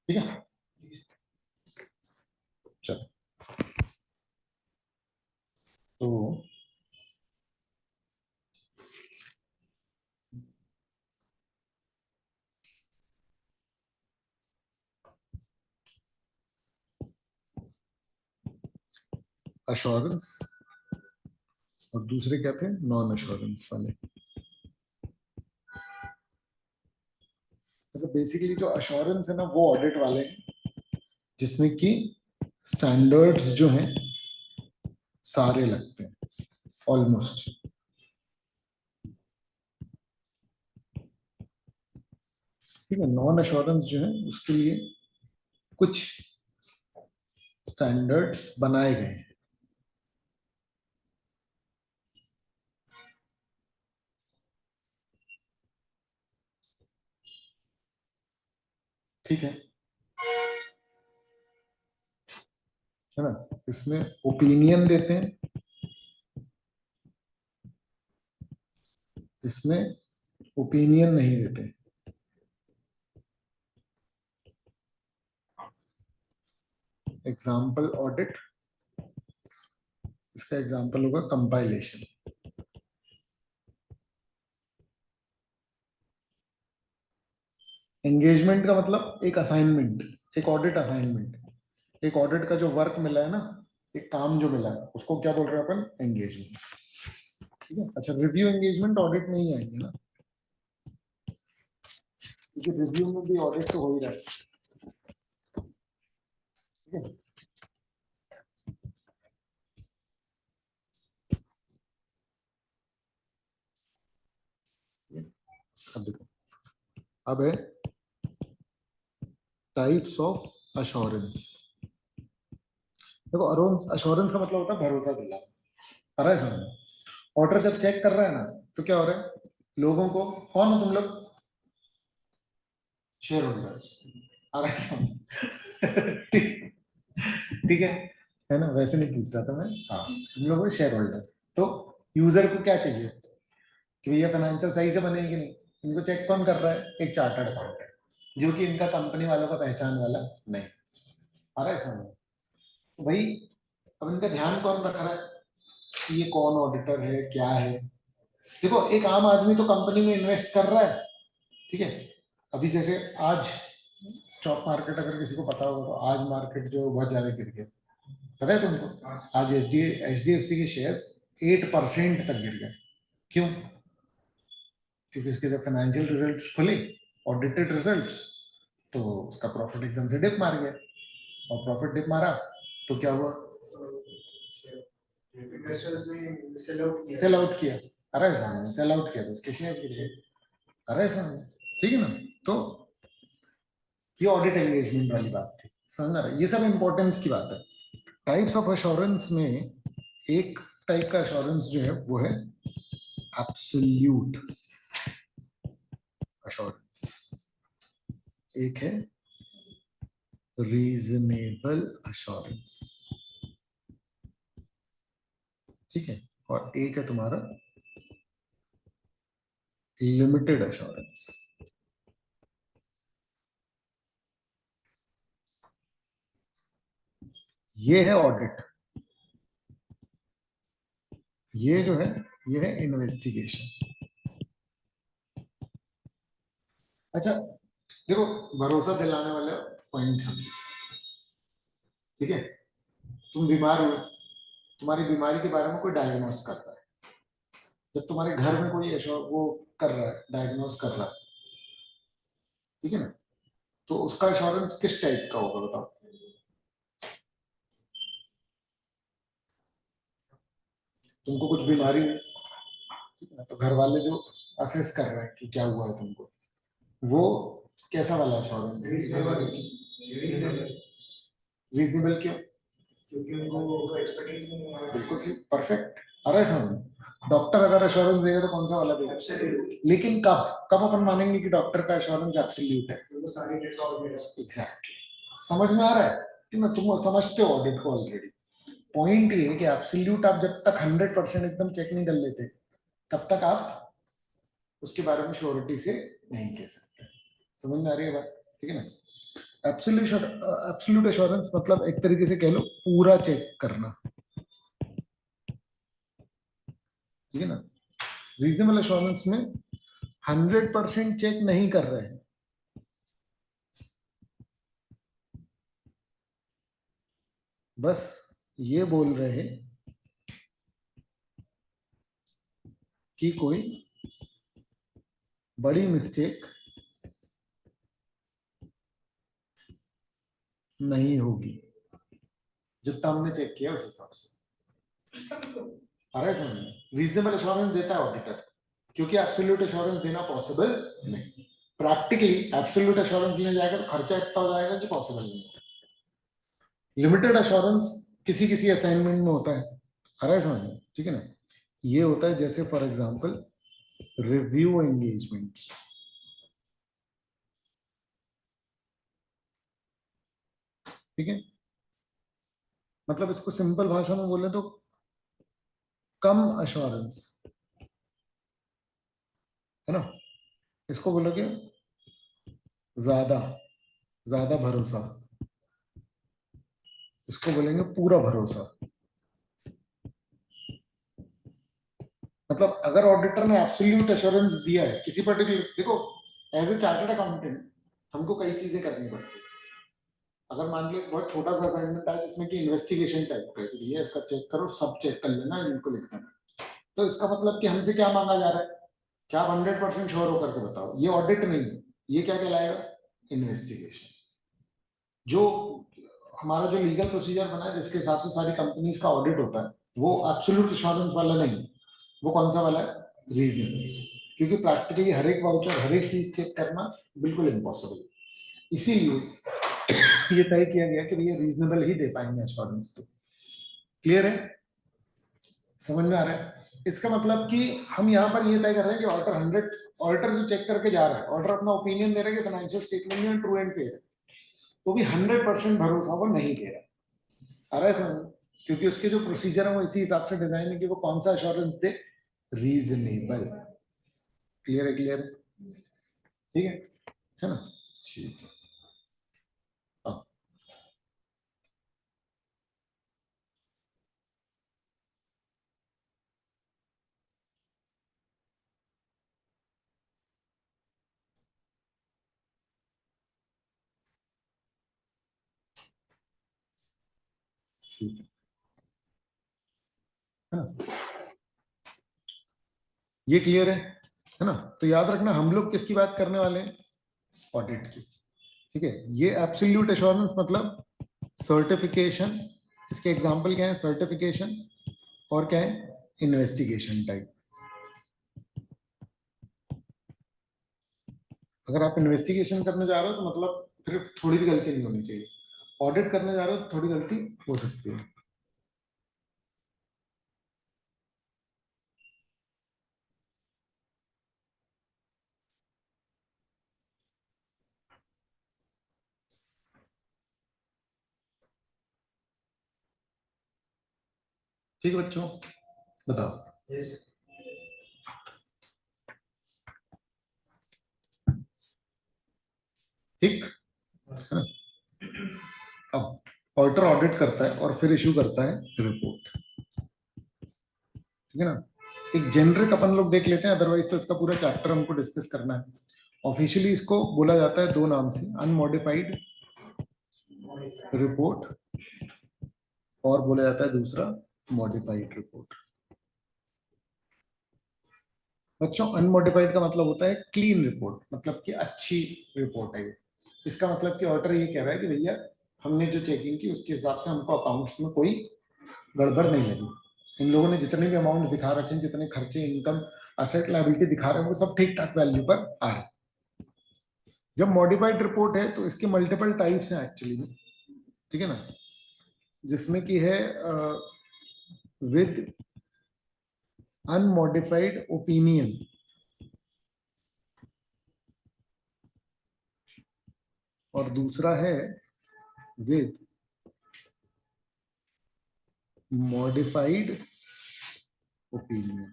ठीक है, चलो। तो अश्योरेंस और दूसरे क्या थे, नॉन अश्योरेंस वाले। मतलब बेसिकली जो अश्योरेंस है ना, वो ऑडिट वाले हैं जिसमें कि स्टैंडर्ड्स जो हैं सारे लगते हैं ऑलमोस्ट। ठीक है, नॉन अश्योरेंस जो है उसके लिए कुछ स्टैंडर्ड्स बनाए गए हैं। ठीक है ना, इसमें ओपिनियन देते हैं, इसमें ओपिनियन नहीं देते। एग्जाम्पल ऑडिट, इसका एग्जाम्पल होगा कंपाइलेशन। एंगेजमेंट का मतलब एक असाइनमेंट, एक ऑडिट असाइनमेंट, एक ऑडिट का जो वर्क मिला है ना, एक काम जो मिला है, उसको क्या बोल रहे हैं अपन, एंगेजमेंट। ठीक है, अच्छा रिव्यू एंगेजमेंट ऑडिट में ही आएंगे ना, क्योंकि रिव्यू में भी ऑडिट तो हो ही रहा है। ठीक है, अब देखो, अब है टाइप्स ऑफ अश्योरेंस। देखो, अश्योरेंस का मतलब होता है भरोसा दिलाना। आ रहा है समझ? ऑर्डर जब चेक कर रहा है ना, तो क्या हो रहा है, लोगों को, कौन हो तुम लोग, शेयर होल्डर्स। आ रहा है समझ? ठीक है ना, वैसे नहीं पूछ रहा था मैं। हाँ, तुम लोग हो शेयर होल्डर्स। तो यूजर को क्या चाहिए कि भैया फाइनेंशियल सही से बने कि नहीं। इनको चेक कौन कर रहा है, एक चार्टर्ड अकाउंटेंट, जो कि इनका कंपनी वालों का पहचान वाला नहीं। आ रहा है समझ? तो भाई, अब इनका ध्यान कौन रख रहा है कि ये कौन ऑडिटर है, क्या है। देखो, एक आम आदमी तो कंपनी में इन्वेस्ट कर रहा है। ठीक है, अभी जैसे आज स्टॉक मार्केट, अगर किसी को पता होगा तो आज मार्केट जो बहुत ज्यादा गिर गया, पता है तुमको? आज एचडीएफसी के शेयर्स 8% तक गिर गए। क्यों? क्योंकि इसके जब फाइनेंशियल रिजल्ट्स खुले, ऑडिटेड रिजल्ट्स, तो उसका प्रॉफिट एकदम से डिप मार गया। और प्रॉफिट डिप मारा तो क्या हुआ, सेल आउट किया। अरे सामने सेल आउट किया तो उसके शेयर्स गिर गए। अरे सामने, ठीक है ना। तो ये ऑडिट एंगेजमेंट वाली बात थी, समझ रहा है? ये सब इंपॉर्टेंस की बात है। टाइप्स ऑफ अश्योरेंस में एक टाइप का अश्योरेंस जो है वो है एब्सोल्यूट अश्योरेंस, एक है रीजनेबल अश्योरेंस। ठीक है, और एक है तुम्हारा लिमिटेड अश्योरेंस। ये है ऑडिट, ये जो है ये है इन्वेस्टिगेशन। अच्छा, देखो, भरोसा दिलाने वाले पॉइंट हम, ठीक है, तुम बीमार हुए, तुम्हारी बीमारी के बारे में कोई डायग्नोस कर रहा है, जब तुम्हारे घर में कोई वो कर रहा है, डायग्नोस कर रहा है, ठीक है ना, तो उसका इंश्योरेंस किस टाइप का होगा बताओ? तुमको कुछ बीमारी है, ठीक है ना, तो घर वाले जो असेस कर रहे हैं कि क्या हुआ है तुमको, वो कैसा वाला इंश्योरेंस है? रीजनेबल क्यों? क्योंकि उनको एक्सपर्टीज नहीं है। बिल्कुल सही, परफेक्ट। अरे समझ, डॉक्टर अगर एश्योरेंस देगा तो कौन सा वाला देगा? लेकिन कब कब अपन मानेंगे कि डॉक्टर का एश्योरेंस एब्सोल्यूट है? एग्जैक्टली, समझ में आ रहा है कि ना, तुम समझते हो ऑडिट को ऑलरेडी। पॉइंट ये है कि एब्सोल्यूट आप जब तक 100% एकदम चेक नहीं कर लेते, तब तक आप उसके बारे में श्योरिटी से नहीं कह सकते। समझ में आ रही है बात? ठीक है ना। एब्सोल्यूट एश्योरेंस मतलब एक तरीके से कह लो पूरा चेक करना, ठीक है ना। रीजनेबल एश्योरेंस में 100% चेक नहीं कर रहे हैं, बस ये बोल रहे हैं कि कोई बड़ी मिस्टेक नहीं होगी, जितना हमने चेक किया उस हिसाब से। आ रहा है समझ में? रीजनेबल एश्योरेंस देता है ऑडिटर, क्योंकि एब्सोल्यूट एश्योरेंस देना पॉसिबल नहीं। प्रैक्टिकली एब्सोल्यूट एश्योरेंस लेने जाएगा तो खर्चा इतना हो जाएगा कि पॉसिबल नहीं है। लिमिटेड एश्योरेंस किसी किसी असाइनमेंट में होता है, आ रहा है समझ में, ठीक है ना। ये होता है जैसे फॉर एग्जांपल रिव्यू एंगेजमेंट्स, ठीक है। मतलब इसको सिंपल भाषा में बोले तो कम अश्योरेंस, है ना। इसको बोलोगे ज्यादा ज्यादा भरोसा, इसको बोलेंगे पूरा भरोसा। मतलब अगर ऑडिटर ने एब्सोल्यूट एश्योरेंस दिया है किसी पर्टिकुलर, देखो एज ए चार्टर्ड अकाउंटेंट हमको कई चीजें करनी पड़ती है। अगर मान लो एक बहुत छोटा सा असाइनमेंट है जिसमें कि इन्वेस्टिगेशन टाइप का है, तो ये इसका चेक करो, सब चेक कर लेना, इनको लिख देना, तो इसका मतलब कि हमसे क्या मांगा जा रहा है, क्या आप 100% श्योर होकर के बताओ। ये ऑडिट नहीं है, ये क्या कहलाएगा, इन्वेस्टिगेशन। जो हमारा जो लीगल प्रोसीजर बना है जिसके हिसाब से सारी कंपनीज का ऑडिट होता है, वो एब्सोल्यूट एश्योरेंस वाला नहीं है। वो कौन सा वाला है, रीजनेबल। क्योंकि प्रैक्टिकली हर एक वाउचर हर एक चीज चेक करना बिल्कुल इम्पॉसिबल। इसीलिए ये तय किया गया कि भैया रीजनेबल ही दे पाएंगे एश्योरेंस। तो क्लियर है, समझ में आ रहा है। इसका मतलब कि हम यहाँ पर ये तय कर रहे हैं कि ऑडिटर जो चेक करके जा रहा है, ऑडिटर अपना ओपिनियन दे रहा है कि फाइनेंशियल स्टेटमेंट में ट्रू एंड फेयर है, तो भी 100% भरोसा वो नहीं दे रहा। आ रहा है समझ, क्योंकि उसके जो प्रोसीजर है वो इसी हिसाब से डिजाइन है कि वो कौन सा एश्योरेंस दे, रीजनेबल। क्लियर है, क्लियर है, ठीक है ना, ठीक है। हाँ, ठीक है ना, ये क्लियर है ना। तो याद रखना हम लोग किसकी बात करने वाले हैं, ऑडिट की, ठीक है। ये एब्सोल्यूट एश्योरेंस मतलब सर्टिफिकेशन, इसके एग्जांपल क्या है, सर्टिफिकेशन और क्या है, इन्वेस्टिगेशन टाइप। अगर आप इन्वेस्टिगेशन करने जा रहे हो तो मतलब फिर थोड़ी भी गलती नहीं होनी चाहिए, ऑडिट करने जा रहे हो तो थोड़ी गलती हो सकती है। ठीक है बच्चों, बताओ। yes. ठीक है ना। अब ऑडिटर ऑडिट करता है और फिर इशू करता है रिपोर्ट, ठीक है ना। एक जेनरिक अपन लोग देख लेते हैं, अदरवाइज तो इसका पूरा चैप्टर हमको डिस्कस करना है। ऑफिशियली इसको बोला जाता है दो नाम से, अनमॉडिफाइड रिपोर्ट और बोला जाता है दूसरा मॉडिफाइड रिपोर्ट। बच्चों अनमॉडिफाइड का मतलब होता है क्लीन रिपोर्ट, मतलब कि अच्छी रिपोर्ट है ये। इसका मतलब कि ऑडिटर ये कह रहा है कि भैया हमने जो चेकिंग की उसके हिसाब से हमको अकाउंट्स में कोई गड़बड़ नहीं लगी, इन लोगों ने जितने भी अमाउंट दिखा रखे हैं, जितने खर्चे इनकम असेट लायबिलिटी दिखा रहे हैं, वो सब ठीक ठाक वैल्यू पर आ रहे हैं। जब मॉडिफाइड रिपोर्ट है तो इसके मल्टीपल टाइप्स हैं एक्चुअली में, ठीक है ना, जिसमें कि है विद अनमॉडिफाइड ओपिनियन, और दूसरा है विद मॉडिफाइड ओपिनियन,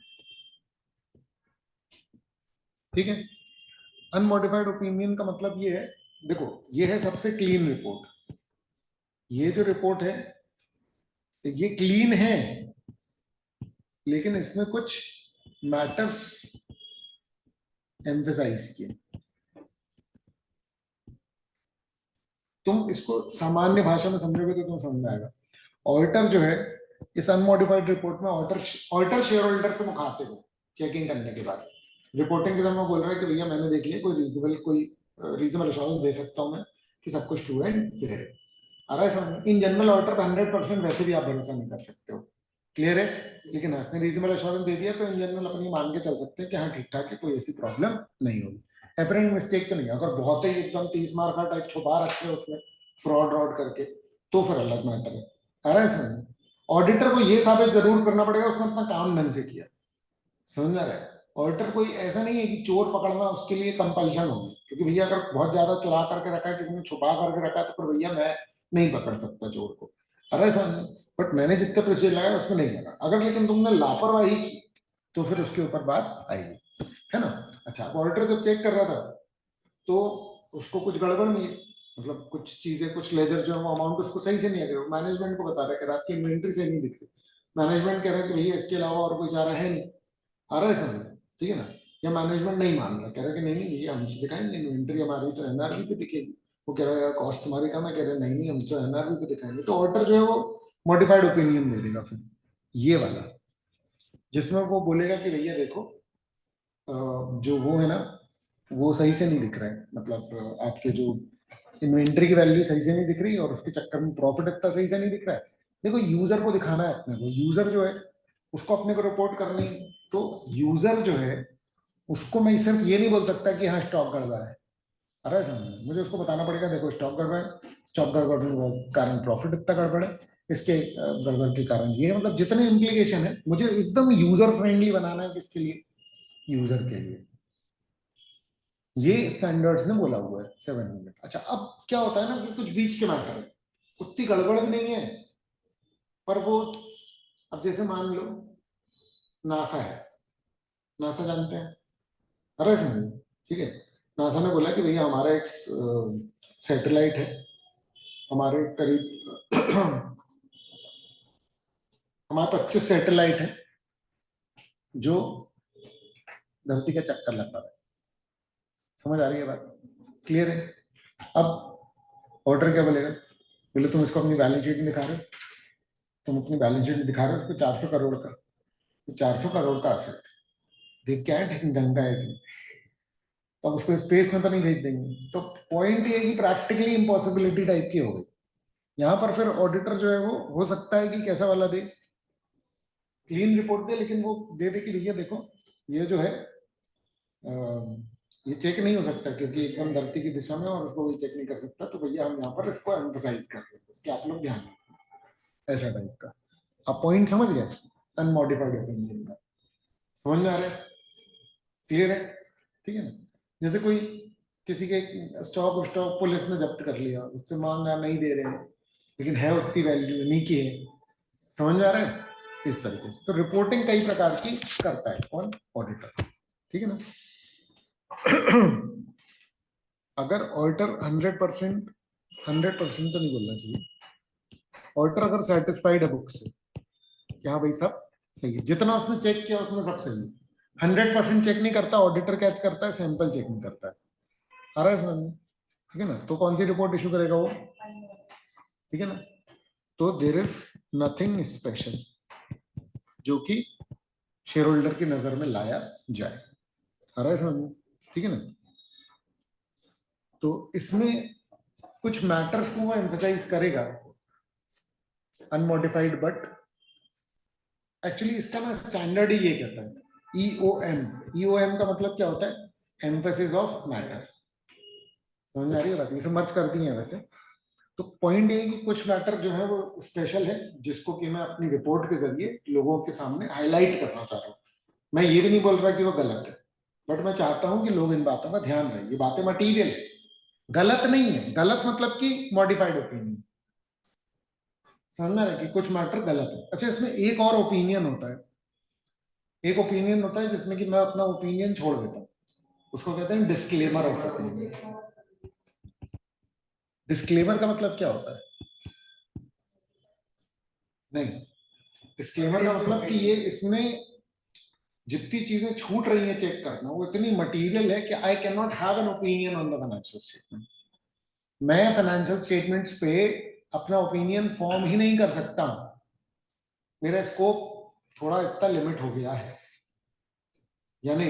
ठीक है। अनमॉडिफाइड ओपिनियन का मतलब ये है देखो ये है सबसे क्लीन रिपोर्ट, ये जो रिपोर्ट है ये क्लीन है, लेकिन इसमें कुछ मैटर्स एम्फेसाइज किए। तुम इसको सामान्य भाषा में समझोगे तो तुम समझ में आएगा। ऑडिटर जो है इस अनमॉडिफाइड रिपोर्ट में ऑडिटर शेयर होल्डर से मुखातिब है चेकिंग करने के बाद। रिपोर्टिंग के समय बोल रहा है कि भैया मैंने देख लिया, कोई रीजनेबल एश्योरेंस दे सकता हूं मैं कि सब कुछ ट्रू एंड फेयर है। आ रहा है समझ? इन जनरल ऑडिटर पर 100% वैसे भी आप भरोसा नहीं कर सकते हो, क्लियर है? लेकिन उसने रीजनेबल एश्योरेंस दे दिया तो इन जनरल अपनी मान के चल सकते हैं कि हाँ ठीक ठाक है, कोई ऐसी प्रॉब्लम नहीं होगी। एपरेंट मिस्टेक तो नहीं। अगर बहुत ही एकदम 30 मार्क का टाइप छुपा रखे हैं उसमें फ्रॉड रॉड करके, तो फिर अलग मैटर है। आ रहा है समझ? ऑडिटर को ये साबित जरूर करना पड़ेगा उसने अपना काम ढंग से किया, समझ में आ रहा है? ऑडिटर कोई ऐसा नहीं है कि चोर पकड़ना उसके लिए कंपल्शन होगी, क्योंकि भैया अगर बहुत ज्यादा चुरा करके रखा है, किसी ने छुपा करके रखा है, तो फिर भैया मैं नहीं पकड़ सकता चोर को। अरे समझ? बट मैंने जितने पैसे लगाए उसमें नहीं लगा। अगर लेकिन तुमने लापरवाही की तो फिर उसके ऊपर बात आएगी, है ना? अच्छा, ऑडिटर जब चेक कर रहा था तो उसको कुछ गड़बड़ नहीं है, मतलब कुछ चीजें, कुछ लेजर जो अमाउंट उसको सही से नहीं आ रही, मैनेजमेंट को बता रहा है आपकी इन्वेंट्री सही नहीं दिख रही। मैनेजमेंट कह रहा है कि भैया इसके अलावा और कोई चारा है नहीं। आ रहा है समझ? ठीक है ना? या मैनेजमेंट नहीं मान रहा, कह रहा है कि नहीं नहीं भैया हम दिखाएंगे, इन्वेंट्री हमारी तो एनआरबी पे दिखेगी। वो कह रहा है कॉस्ट तुम्हारी कम है, कह रहे नहीं नहीं हम तो एनआरबी पे दिखाएंगे। तो ऑडिटर जो है वो मॉडिफाइड ओपिनियन दे देगा फिर, ये वाला, जिसमें वो बोलेगा कि भैया देखो जो वो है ना वो सही से नहीं दिख रहा है, मतलब आपके जो इन्वेंट्री की वैल्यू सही से नहीं दिख रही और उसके चक्कर में प्रॉफिट इतना सही से नहीं दिख रहा है। देखो यूजर को दिखाना है अपने को, यूजर जो है उसको अपने को रिपोर्ट करनी है। तो यूजर जो है उसको मैं सिर्फ ये नहीं बोल सकता कि हाँ स्टॉक गड़बड़ा है। अरे समझ, मुझे उसको बताना पड़ेगा देखो स्टॉक गड़बड़ है, स्टॉक गड़बड़ के कारण प्रॉफिट इतना गड़बड़ है, इसके गड़बड़ के कारण ये, मतलब जितने इम्प्लीकेशन है मुझे एकदम यूजर फ्रेंडली बनाना है। किसके लिए? यूजर के लिए। ये स्टैंडर्ड्स ने बोला हुआ है 700। अच्छा, अब क्या होता है ना कि कुछ बीच के मैटर है, उतनी गड़बड़ भी नहीं है, पर वो, अब जैसे मान लो नासा है, नासा जानते हैं? अरे समझ, ठीक है, नासा ने बोला कि भैया हमारा एक सैटेलाइट है, हमारे करीब हमारे 25 सैटेलाइट है जो धरती का चक्कर लगा रहा है। समझ आ रही है बात? क्लियर है? अब ऑर्डर क्या बोलेगा? बोले तुम इसको अपनी बैलेंस शीट में दिखा रहे हो, तुम अपनी बैलेंस शीट में दिखा रहे हो उसको 400 करोड़ का, तो 400 करोड़ का असर देख क्या है ढंग का है कि नहीं? तो अब उसको स्पेस में तो नहीं भेज देंगे। तो पॉइंट ये है कि प्रैक्टिकली इम्पॉसिबिलिटी टाइप की हो गई। यहाँ पर फिर ऑडिटर जो है वो हो सकता है कि कैसा वाला दे, क्लीन रिपोर्ट दे, लेकिन वो दे दे कि भैया देखो ये जो है ये चेक नहीं हो सकता क्योंकि एकदम धरती की दिशा में और उसको कोई चेक नहीं कर सकता, तो भैया हम यहाँ पर इसको एम्फसाइज कर रहे हैं, इसके आप लोग ध्यान रखें, ऐसा टाइप का। आप पॉइंट समझ गए अनमॉडिफाइड ओपिनियन का? समझ में आ रहा है? क्लियर है? ठीक है ना? जैसे कोई किसी के स्टॉक स्टॉक पुलिस ने जब्त कर लिया, उससे मांगा नहीं दे रहे हैं, लेकिन है उतनी वैल्यू नहीं की है। समझ में आ रहा है? इस तरीके से तो रिपोर्टिंग कई प्रकार की करता है कौन? ऑडिटर। ठीक है ना? अगर ऑडिटर 100% तो नहीं बोलना चाहिए, ऑडिटर अगर सेटिस्फाइड है बुक से कि हाँ भाई सब सही है, जितना उसने चेक किया उसमें सब सही है, 100% चेक नहीं करता ऑडिटर, कैच करता है, सैंपल चेक नहीं करता है। आ रहा है समझ में? ठीक है ना? तो कौन सी रिपोर्ट इशू करेगा वो? ठीक है ना? तो देर इज नथिंग स्पेशल जो कि शेयर होल्डर की नजर में लाया जाए। आ रहा है समझ में? ठीक है ना? तो इसमें कुछ मैटर्स को वो एम्फसाइज करेगा अनमोडिफाइड, बट एक्चुअली इसका ना स्टैंडर्ड ही ये कहता है EOM। EOM का मतलब क्या होता है? Emphasis of matter. समझ में आ रही है बात? ये सब मर्ज कर दी है वैसे। तो पॉइंट ये कि कुछ मैटर जो है वो स्पेशल है, जिसको कि मैं अपनी रिपोर्ट के जरिए लोगों के सामने हाईलाइट करना चाह रहा हूँ। मैं ये भी नहीं बोल रहा कि वो गलत है, बट मैं चाहता हूं कि लोग इन बातों का ध्यान रखें। ये बातें मटीरियल है, गलत नहीं है। गलत मतलब कि मॉडिफाइड ओपिनियन। समझ में आ रहा है कि कुछ मैटर गलत है। अच्छा, इसमें एक और ओपिनियन होता है, एक ओपिनियन होता है जिसमें कि मैं अपना ओपिनियन छोड़ देता हूँ, उसको कहते हैं डिस्क्लेमर ऑफ ओपिनियन। डिस्क्लेमर का मतलब क्या होता है? नहीं, डिस्क्लेमर का मतलब कि ये इसमें जितनी चीजें छूट रही हैं चेक करना वो इतनी मटेरियल है कि I can not have an opinion on the financial statement. मैं फाइनेंशियल स्टेटमेंट्स पे अपना ओपिनियन फॉर्म ही नहीं कर सकता। मेरा स्कोप थोड़ा इतना लिमिट हो गया है। यानी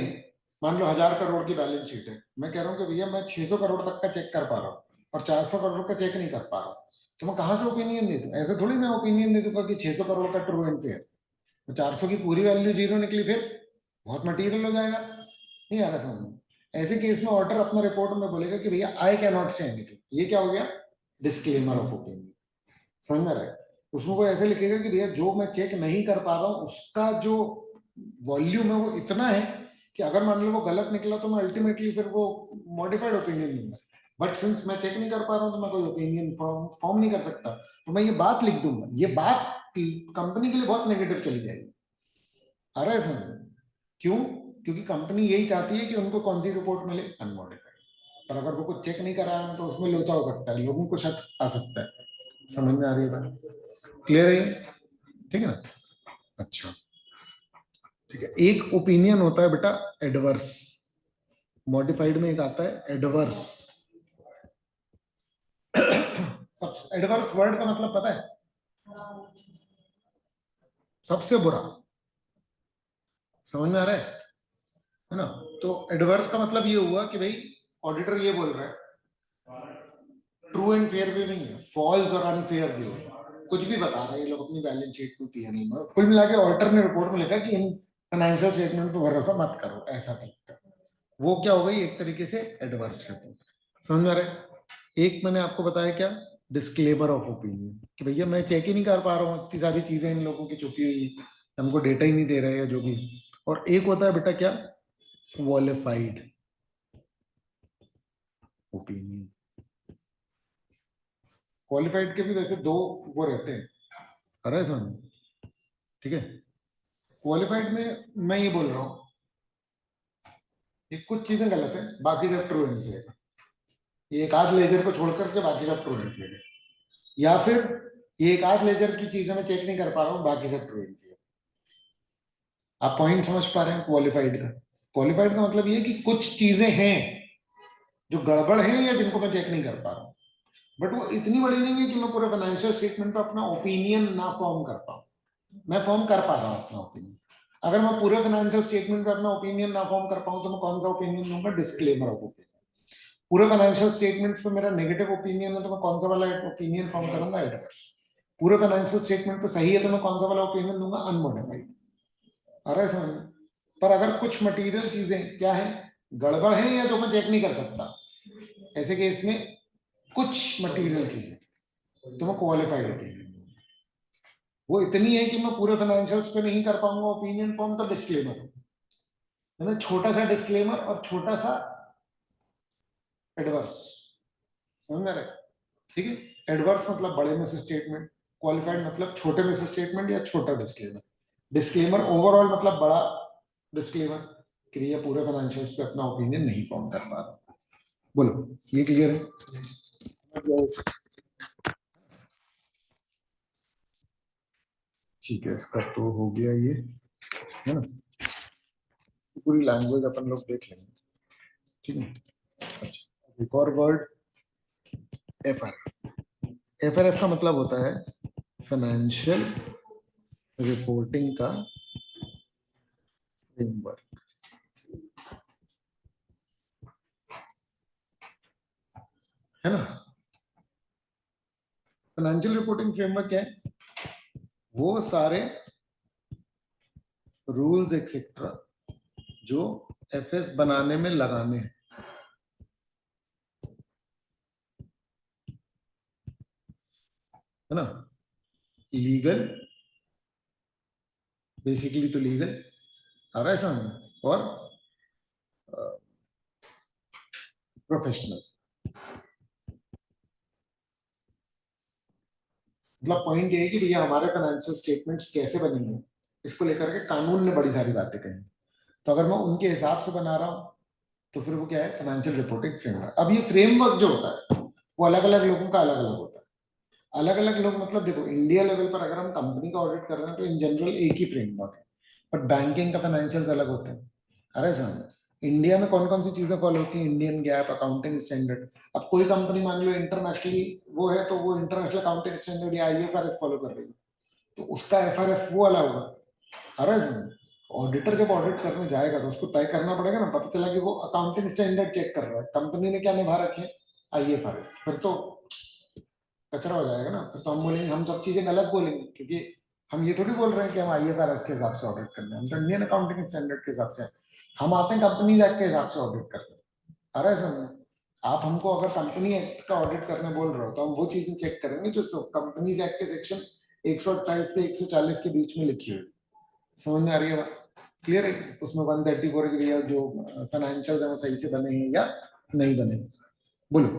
मान लो 1000 करोड़ की बैलेंस शीट है, मैं कह रहा हूँ कि भैया मैं 600 करोड़ तक का चेक कर पा रहा हूँ और 400 करोड़ का चेक नहीं कर पा रहा हूँ, तो मैं कहां से ओपिनियन दे दूं? ऐसे थोड़ी मैं ओपिनियन दे दूंगा कि 600 करोड़ का ट्रू एंड फेयर, 400 की पूरी वैल्यू जीरो निकली, फिर बहुत मटीरियल हो जाएगा, नहीं आ रहा समझ में। ऐसे केस में ऑर्डर अपना रिपोर्ट में बोलेगा कि भैया I can not say anything. ये क्या हो गया? Disclaimer of opinion. समझ में रहा है? उसमें वो ऐसे लिखेगा कि भैया जो मैं चेक नहीं कर पा रहा हूँ उसका जो वॉल्यूम है वो इतना है कि अगर मान लो वो गलत निकला तो मैं अल्टीमेटली फिर वो मॉडिफाइड ओपिनियन दूंगा। बट सिंस मैं चेक नहीं कर पा रहा हूँ तो मैं कोई ओपिनियन फॉर्म नहीं कर सकता, तो मैं ये बात लिख दूंगा। ये बात कंपनी के लिए बहुत नेगेटिव चली जाएगी। आ रहा है समझ में? क्यों? क्योंकि कंपनी यही चाहती है कि उनको कौन सी रिपोर्ट मिले? अनमॉडिफाइड। पर अगर वो कुछ चेक नहीं करा रहा है तो उसमें लोचा हो सकता है, लोगों को शक आ सकता है। समझ में आ रही है बात? क्लियर है? ठीक है ना? अच्छा, ठीक है। एक ओपिनियन होता है बेटा एडवर्स। मॉडिफाइड में एक आता है एडवर्स। सब एडवर्स वर्ड का मतलब पता है? सबसे बुरा। समझ में आ रहा है ना? तो एडवर्स का मतलब ये हुआ कि भाई ऑडिटर ये बोल रहा है ट्रू एंड फेयर भी नहीं है, फॉल्स और अनफेयर भी है, कुछ भी बता रहे हैं ये लोग अपनी बैलेंस शीट में, पीएनएल में। कुल मिला के ऑडिटर ने रिपोर्ट में लिखा कि इन फाइनेंशियल स्टेटमेंट पे भरोसा मत करो, ऐसा नहीं। वो क्या हो गई? एक तरीके से एडवर्स रिपोर्ट। समझ में आ रहा है? एक मैंने आपको बताया क्या? डिस्क्लेमर ऑफ ओपिनियन, कि भैया मैं चेक ही नहीं कर पा रहा हूँ, इतनी सारी चीजें इन लोगों की छुपी हुई, हमको डेटा ही नहीं दे रहे हैं जो भी। और एक होता है बेटा क्या? Qualified opinion. क्वालिफाइड के भी वैसे दो वो रहते हैं, अरे समझ, ठीक है। क्वालिफाइड में मैं ये बोल रहा हूँ कि कुछ चीजें गलत है, बाकी सब ट्रू एंड फेयर। ये एक आध लेजर को छोड़ करके बाकी सब ट्रू एंड फेयर है। या फिर ये एक आध लेजर की चीजें मैं चेक नहीं कर पा रहा हूँ, बाकी सब ट्रू एंड फेयर। आप पॉइंट समझ पा रहे हैं क्वालिफाइड का? क्वालिफाइड का मतलब ये कि कुछ चीजें हैं जो गड़बड़ है या जिनको मैं चेक नहीं कर पा रहा हूँ, बट वो इतनी बड़ी नहीं है कि मैं पूरे फाइनेंशियल स्टेटमेंट पे अपना ओपिनियन ना फॉर्म कर पाऊँ। मैं फॉर्म कर पा रहा हूँ अपना ओपिनियन। अगर मैं पूरे फाइनेंशियल स्टेटमेंट पे अपना ओपिनियन ना फॉर्म कर पाऊँ तो मैं कौन सा ओपिनियन दूंगा? Disclaimer of opinion. पूरे फाइनेंशियल स्टेटमेंट पे मेरा नेगेटिव ओपिनियन है तो मैं कौन सा वाला ओपिनियन फॉर्म करूंगा? एडवर्स। पूरे फाइनेंशियल स्टेटमेंट पे सही है तो मैं कौन सा वाला ओपिनियन दूंगा? अनमोडिफाइड। आ रहा है समझ में? पर अगर कुछ मटेरियल चीजें क्या है, गड़बड़ है या जो मैं चेक नहीं कर सकता, ऐसे केस में कुछ मटेरियल चीजें तो मैं क्वालिफाइड ओपिनियन, वो इतनी है कि मैं पूरे फाइनेंशियल्स पे नहीं कर पाऊंगा ओपिनियन फॉर्म, तो डिस्क्लेमर मतलब छोटा सा डिस्क्लेमर और छोटा सा एडवर्स। समझ में आ रहा है? ठीक है। एडवर्स मतलब बड़े में से स्टेटमेंट, क्वालिफाइड मतलब छोटे में से स्टेटमेंट या छोटा डिस्क्लेमर। डिस्क्लेमर ओवरऑल मतलब बड़ा डिस्क्लेमर कि भैया पूरे फाइनेंशियल्स पे अपना ओपिनियन नहीं फॉर्म कर पा रहा। बोलो, ये क्लियर है? ठीक है, इसका तो हो गया ये, है ना? पूरी लैंग्वेज अपन लोग देख लेंगे, ठीक है। अच्छा, एक और वर्ड, एफआर। एफआरएफ का मतलब होता है फाइनेंशियल रिपोर्टिंग का फ्रेमवर्क, है ना? फाइनेंशियल रिपोर्टिंग फ्रेमवर्क क्या है? वो सारे रूल्स एक्सेट्रा जो एफएस बनाने में लगाने हैं, है ना? लीगल, बेसिकली तो लीगल आ रहा है सामने, और प्रोफेशनल। मतलब पॉइंट ये है कि भैया हमारे फाइनेंशियल स्टेटमेंट्स कैसे बनेंगे, इसको लेकर के कानून ने बड़ी सारी बातें कही। तो अगर मैं उनके हिसाब से बना रहा हूँ तो फिर वो क्या है? Financial reporting framework. अब ये फ्रेमवर्क जो होता है वो अलग अलग लोगों का अलग अलग होता है। अलग अलग लोग मतलब देखो, इंडिया लेवल पर अगर हम कंपनी का ऑडिट कर रहे हैं तो इन जनरल एक ही फ्रेमवर्क है, बट बैंकिंग का फाइनेंशियल अलग होते हैं। अरे समझ, इंडिया में कौन कौन सी चीजें फॉलो होती हैं? Indian gap, accounting standard. अब कोई कंपनी मान लो इंटरनेशनली वो है, तो वो इंटरनेशनल अकाउंटिंग स्टैंडर्ड या IFRS फॉलो कर रही है, तो उसका FRF वो अलग होगा। अरे समझ, ऑडिटर जब ऑडिट करने जाएगा तो उसको तय करना पड़ेगा ना। पता चला कि वो अकाउंटिंग स्टैंडर्ड चेक कर रहा है, कंपनी ने क्या निभा रखे हैं, IFRS, फिर तो कचरा हो जाएगा ना। फिर तो हम बोलेंगे, हम सब चीजें गलत बोलेंगे, क्योंकि हम ये थोड़ी बोल रहे हैं कि हम IFRS के हिसाब से ऑडिट कर रहे हैं, हम तो इंडियन अकाउंटिंग स्टैंडर्ड के हिसाब से हम आते हैं, कंपनी एक्ट के हिसाब से ऑडिट करते हैं। अरे समझ, आप हमको अगर कंपनी एक्ट का ऑडिट करने बोल रहे हो तो हम वो चीजें चेक करेंगे जो कंपनीज एक्ट के सेक्शन 128 से 140 के बीच में लिखी हुई। समझ में आ रही है बात? क्लियर है? उसमें 134 के लिए जो फाइनेंशियल है वो सही से बने हैं या नहीं बने, बोलो,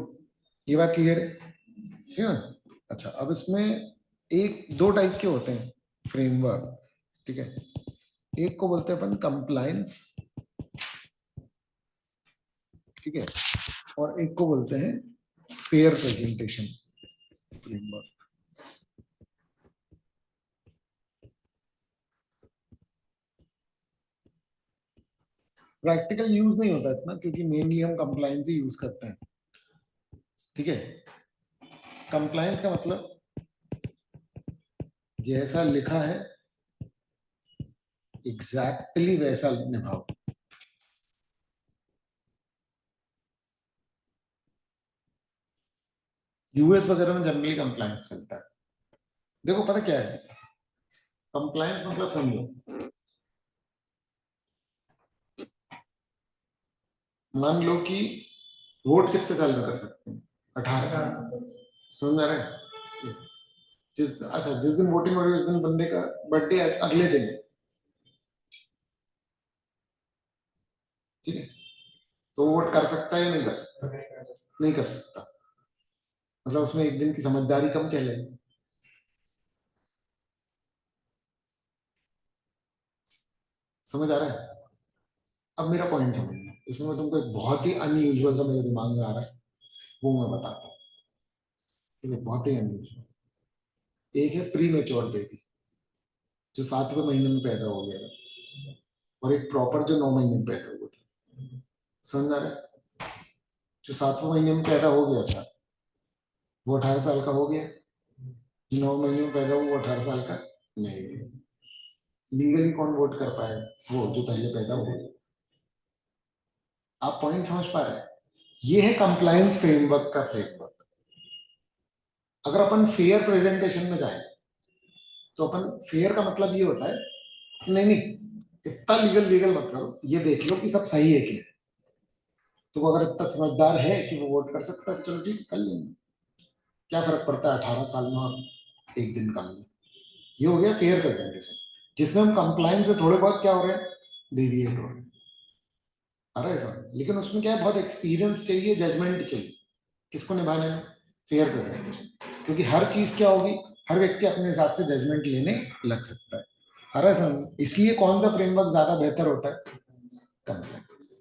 ये बात क्लियर है? ठीक है ना? अच्छा, अब इसमें एक दो टाइप के होते हैं फ्रेमवर्क, ठीक है। एक को बोलते हैं अपन कंप्लायंस, ठीक है, और एक को बोलते हैं fair presentation framework. Practical use नहीं होता इतना, क्योंकि मेनली हम कंप्लायंस ही यूज करते हैं, ठीक है। कंप्लायंस का मतलब जैसा लिखा है एग्जैक्टली वैसा निभाओ। US वगैरह में जनरली कंप्लायंस चलता है। देखो पता क्या है, कंप्लायंस मतलब समझो, मान लो कि वोट कितने साल में कर सकते हैं? 18। समझ आ रहा है? जिस दिन वोटिंग हो रही है उस दिन बंदे का बर्थडे अगले दिन है, ठीक है, तो वोट कर सकता है या नहीं कर सकता? नहीं कर सकता। मतलब उसमें एक दिन की समझदारी कम कहलाएगी। समझ आ रहा है? अब मेरा पॉइंट समझना, इसमें मैं तुमको एक बहुत ही अनयूजुअल सा मेरे दिमाग में आ रहा है, वो मैं बताता हूँ, ठीक है, बहुत ही अनयूजुअल। एक है प्री मेच्योर बेबी, जो 7वें महीने में पैदा हो गया था, और एक प्रॉपर जो 9 महीने में पैदा हुआ था। समझ आ रहा है? जो 7वें महीने में पैदा हो गया था वो 18 साल का हो गया, जो 9 महीने में पैदा हुआ वो 18 साल का नहीं। लीगली कौन वोट कर पाएगा? वो जो पहले पैदा हुआ। आप पॉइंट समझ पा रहे हैं? ये है कंप्लायंस फ्रेमवर्क का फ्रेमवर्क। अगर अपन फेयर प्रेजेंटेशन में जाए तो अपन फेयर का मतलब ये होता है, नहीं नहीं, इतना लीगल लीगल मत करो, ये देख लो कि सब सही है कि नहीं। तो वो अगर इतना समझदार है कि वो वोट कर सकता है तो चलो ठीक, कर लेंगे, क्या फर्क पड़ता है 18 साल में और एक दिन कम में। ये हो गया फेयर प्रेजेंटेशन, जिसमें हम कंप्लायंस से थोड़े बहुत क्या हो रहे हैं, डेविएट हो रहे हैं। अरे सर, लेकिन उसमें क्या है, बहुत एक्सपीरियंस चाहिए, जजमेंट चाहिए, किसको निभाने में? Fair presentation. क्योंकि हर चीज क्या होगी, हर व्यक्ति अपने हिसाब से जजमेंट लेने लग सकता है। अरे सर, इसलिए कौन सा फ्रेमवर्क ज्यादा बेहतर होता है? कंप्लायंस।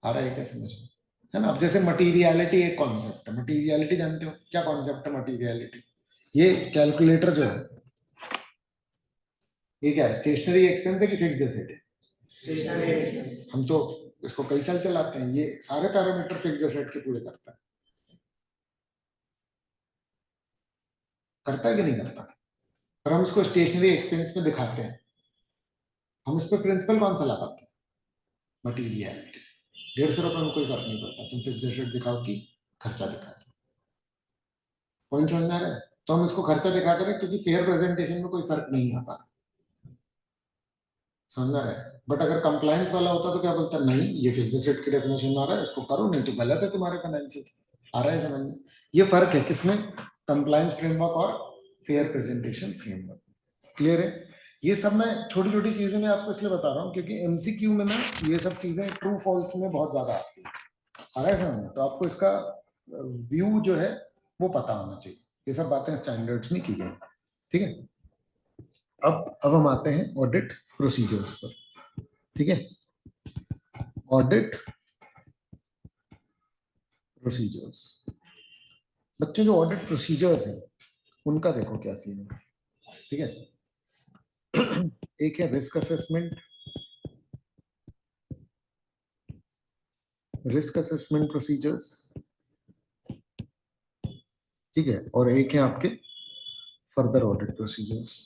आ रहा है क्या समझ में? है ना? अब जैसे मटीरियलिटी एक कॉन्सेप्ट है, मटीरियलिटी जानते हो क्या कॉन्सेप्ट है मटीरियलिटी? ये कैलकुलेटर जो है, ये क्या है, स्टेशनरी एक्सपेंस है कि फिक्स्ड एसेट है? Stationery expense. हम तो इसको कई साल चलाते हैं, ये सारे पैरामीटर फिक्स्ड एसेट के पूरे करता है कि नहीं करता? पर हम इसको स्टेशनरी एक्सपेंस में दिखाते हैं, हम इस पर प्रिंसिपल कौन सा लगाते हैं? मटीरियलिटी। 150 रुपए में कोई फर्क नहीं पड़ता, तुम फिक्स्ड एसेट दिखाओ कि खर्चा दिखाते हो। पॉइंट समझ में आ रहा है? तो हम इसको खर्चा दिखाते रहे क्योंकि फेयर प्रेजेंटेशन में कोई फर्क नहीं आता। समझ में आ रहा है? बट अगर कंप्लायंस वाला होता तो क्या बोलता, नहीं ये फिक्स्ड एसेट की डेफिनेशन में आ रहा है, इसको करो, नहीं तो गलत है तुम्हारे फाइनेंशियल। आ रहा है समझ में? ये फर्क है किसमें, कंप्लायंस फ्रेमवर्क और फेयर प्रेजेंटेशन फ्रेमवर्क। क्लियर है? ये सब मैं छोटी छोटी चीजें मैं आपको इसलिए बता रहा हूँ क्योंकि MCQ में ना ये सब चीजें ट्रू फॉल्स में बहुत ज्यादा आती है। आ रहा है समझ में? तो आपको इसका व्यू जो है वो पता होना चाहिए, ये सब बातें स्टैंडर्ड्स में की गई। ठीक है, अब हम आते हैं ऑडिट प्रोसीजर्स पर। ठीक है, ऑडिट प्रोसीजर्स, बच्चों जो ऑडिट प्रोसीजर्स हैं उनका देखो क्या सीन है, ठीक है। एक है रिस्क असेसमेंट, प्रोसीजर्स, ठीक है, और एक है आपके फर्दर ऑडिट प्रोसीजर्स।